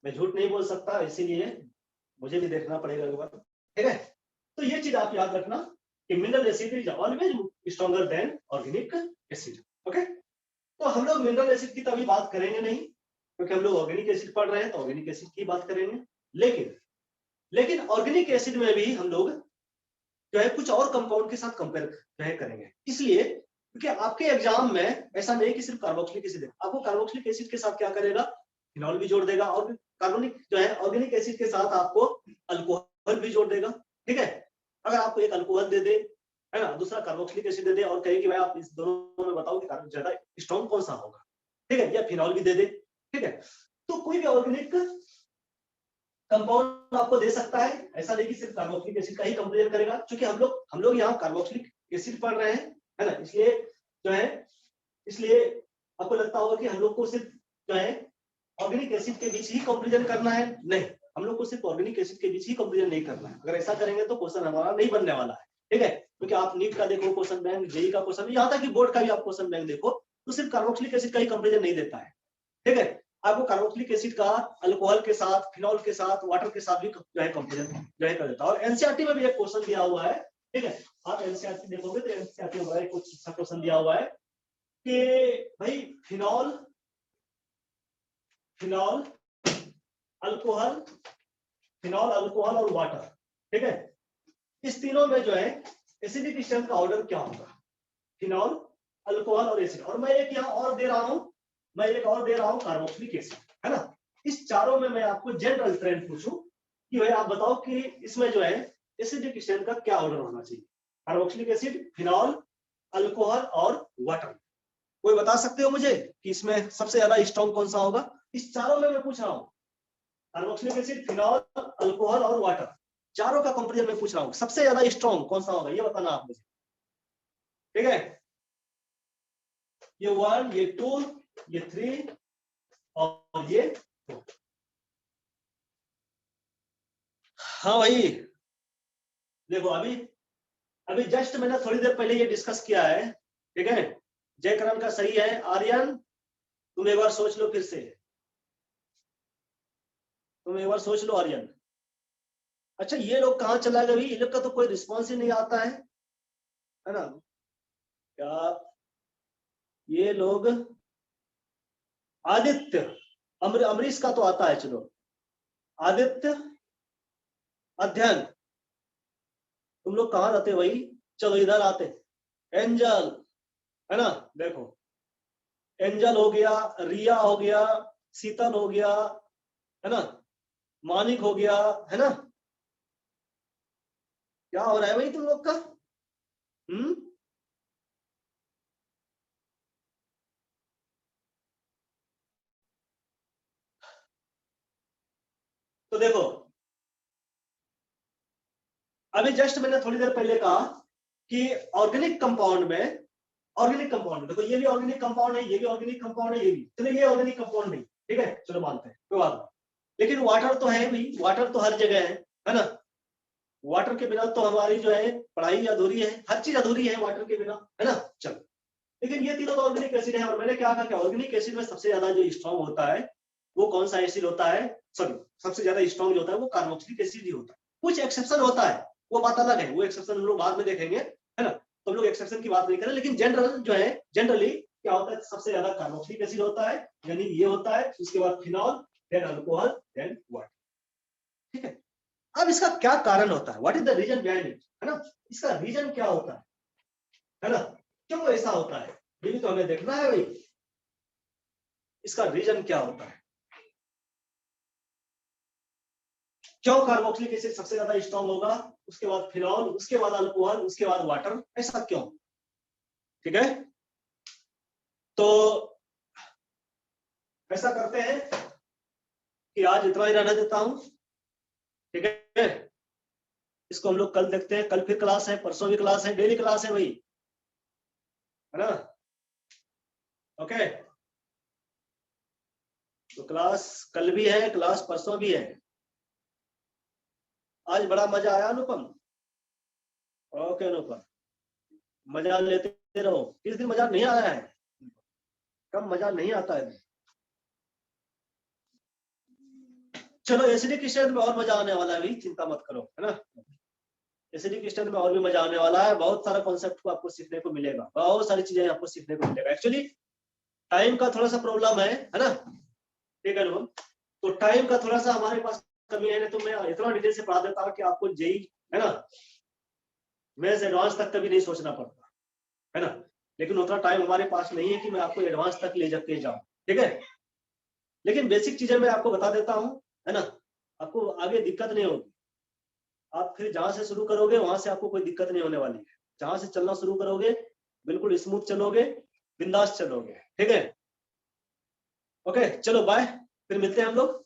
मैं झूठ नहीं बोल सकता, इसीलिए मुझे भी देखना पड़ेगा एक बार। ठीक है, तो ये चीज आप याद रखना कि mineral acid is always stronger than organic acid. Okay, तो हम लोग मिनरल एसिड की तो अभी बात करेंगे नहीं, क्योंकि हम लोग ऑर्गेनिक एसिड पढ़ रहे हैं, तो ऑर्गेनिक एसिड की बात करेंगे। लेकिन ऑर्गेनिक एसिड में भी हम लोग जो है कुछ और कंपाउंड के साथ कंपेयर जो है करेंगे, इसलिए क्योंकि आपके एग्जाम में ऐसा नहीं कि सिर्फ कार्बोक्सिलिक एसिड है, आपको कार्बोक्सिलिक एसिड के साथ क्या करेगा, फिनॉल भी जोड़ देगा, और कार्बोनिक जो है ऑर्गेनिक एसिड के साथ आपको अल्कोहल भी जोड़ देगा। ठीक है, अगर आपको एक अल्कोहल दे दे, है ना, दूसरा कार्बोक्सिलिक एसिड दे दे, और कहे कि भाई आप इस दोनों में बताओ कि ज्यादा स्ट्रॉन्ग कौन सा होगा, ठीक है, या फिनॉल भी दे दे, ठीक है, तो कोई भी ऑर्गेनिक कंपाउंड आपको दे सकता है, ऐसा नहीं कि सिर्फ कार्बोक्सिलिक एसिड का ही कंपेयर करेगा, क्योंकि हम लोग यहाँ कार्बोक्सिलिक एसिड पढ़ रहे हैं, है ना, इसलिए जो है, इसलिए आपको लगता होगा कि हम लोग को सिर्फ जो है ऑर्गेनिक एसिड के बीच ही कंपैरिजन करना है, नहीं, हम लोग को सिर्फ ऑर्गेनिक एसिड के बीच ही कंपैरिजन नहीं करना है, अगर ऐसा करेंगे तो क्वेश्चन हमारा नहीं बनने वाला है। ठीक है, क्योंकि आप नीट का देखो क्वेश्चन बैंक, जेई का क्वेश्चन, यहाँ तक कि बोर्ड का भी आप क्वेश्चन बैंक देखो, तो सिर्फ कार्बोक्सिलिक एसिड का ही कंपैरिजन नहीं देता है। ठीक है, आपको कार्बोक्सिलिक एसिड का अल्कोहल के साथ, फिनॉल के साथ, वाटर के साथ भी जो है कंपैरिजन जो है कर देता है। और एनसीईआरटी में भी एक क्वेश्चन दिया हुआ है, ठीक है, आप एनसीईआरटी देखोगे तो एनसीईआरटी में एक कुछ अच्छा क्वेश्चन दिया हुआ है कि भाई phenol, phenol, alcohol, phenol, alcohol और वाटर, ठीक है, इस तीनों में जो है एसिडिक स्ट्रेंथ का ऑर्डर क्या होगा, फिनॉल, अल्कोहल और एसिड, और मैं एक यहाँ और दे रहा हूं, मैं एक और दे रहा हूं कार्बोक्सिलिक एसिड, है ना, इस चारों में मैं आपको जनरल ट्रेंड पूछूं कि भाई आप बताओ कि इसमें जो है एसिडिक स्ट्रेंथ का क्या ऑर्डर होना चाहिए, कार्बोक्सिलिक एसिड, फिनॉल, अल्कोहल और वाटर, कोई बता सकते हो मुझे कि इसमें सबसे ज्यादा स्ट्रॉन्ग कौन सा होगा, इस चारों में मैं पूछ रहा हूँ, कार्बोक्सिलिक एसिड, फिनॉल, अल्कोहल और वाटर, चारों का कंपैरिजन में पूछ रहा हूँ, सबसे ज्यादा स्ट्रॉन्ग कौन सा होगा, ये बताना आप मुझे। ठीक है, ये 1, ये 2, ये 3 और ये 4। हाँ भाई, देखो अभी अभी जस्ट मैंने थोड़ी देर पहले ये डिस्कस किया है, ठीक है, जयकरण का सही है, आर्यन तुम एक बार सोच लो, फिर से तुम एक बार सोच लो आर्यन। अच्छा, ये लोग कहाँ चला गए भाई, ये लोग का तो कोई रिस्पॉन्स ही नहीं आता है ना, क्या ये लोग, आदित्य, अमरीश का तो आता है, चलो आदित्य, अध्ययन, तुम लोग कहाँ रहते भाई, चलो इधर आते, एंजल, है ना, देखो एंजल हो गया, रिया हो गया, शीतल हो गया, है ना, मानिक हो गया, है ना, क्या हो रहा है भाई तुम लोग का, हम्म, तो देखो अभी जस्ट मैंने थोड़ी देर पहले कहा कि ऑर्गेनिक कंपाउंड में, ऑर्गेनिक कंपाउंड देखो, ये भी ऑर्गेनिक कंपाउंड है, ये भी ऑर्गेनिक कंपाउंड है, ये भी, चलो ये ऑर्गेनिक कंपाउंड नहीं, ठीक है, चलो मानते हैं, कोई बात नहीं, लेकिन वाटर तो है भाई, वाटर तो हर जगह है ना, वाटर के बिना तो हमारी जो है पढ़ाई अधूरी है, हर चीज अधूरी है वाटर के बिना, है ना, चलो, लेकिन ये तीनों तो ऑर्गेनिक एसिड है, और मैंने क्या कहा कि ऑर्गेनिक एसिड में सबसे ज्यादा जो स्ट्रॉन्ग होता है वो कौन सा एसिड होता है, सॉरी, सबसे ज्यादा स्ट्रॉन्ग जो होता है वो कार्बोक्सिलिक एसिड ही होता है, कुछ एक्सेप्शन होता है, वो बात अलग है, वो एक्सेप्शन हम लोग बाद में देखेंगे, है ना, तो हम लोग एक्सेप्शन की बात नहीं करें, लेकिन जनरल जो है, जनरली क्या होता है, सबसे ज्यादा कार्बोक्सिलिक एसिड होता है, यानी ये होता है, उसके बाद phenol, then alcohol, then water. ठीक है। अब इसका क्या कारण होता है, what is the reason behind it, है ना, इसका रीजन क्या होता है ना, क्यों ऐसा होता है, ये भी तो हमें देखना है भाई, इसका रीजन क्या होता है, क्यों कार्बोक्सिलिक एसिड सबसे ज्यादा स्ट्रॉन्ग होगा, उसके बाद फिनॉल, उसके बाद अल्कोहल, उसके बाद वाटर, ऐसा क्यों, ठीक है। तो ऐसा करते हैं कि आज इतना ही रहने देता हूं, ठीक है, इसको हम लोग कल देखते हैं, कल फिर क्लास है, परसों भी क्लास है, डेली क्लास है भाई, है ना, ओके। तो क्लास कल भी है, क्लास परसों भी है। आज बड़ा मजा आया अनुपम, ओके अनुपम, मजा लेते रहो, किस दिन मजा नहीं आया है, कब मजा नहीं आता है। चलो एसिडिक स्टेट में और मजा आने वाला है भाई, चिंता मत करो, है ना, एसिडिक स्टेट में और भी मजा आने वाला है, बहुत सारा कॉन्सेप्ट को आपको सीखने को मिलेगा, बहुत सारी चीजें आपको सीखने को मिलेगा। एक्चुअली टाइम का थोड़ा सा प्रॉब्लम है ना, ठीक है अनुपम, तो टाइम का थोड़ा सा हमारे पास कमी है, तो मैं इतना डिटेल से पढ़ा देता हूँ कि आपको जेई, है ना, मैं एडवांस तक कभी नहीं सोचना पड़ता, है ना, लेकिन उतना टाइम हमारे पास नहीं है कि मैं आपको एडवांस तक ले जाके जाऊं, ठीक है, लेकिन बेसिक चीजें मैं आपको बता देता हूं, है ना, आपको आगे दिक्कत नहीं होगी, आप फिर जहां से शुरू करोगे वहां से आपको कोई दिक्कत नहीं होने वाली है, जहां से चलना शुरू करोगे बिल्कुल स्मूथ चलोगे, बिंदास चलोगे, ठीक है, ओके चलो बाय, फिर मिलते हैं हम लोग।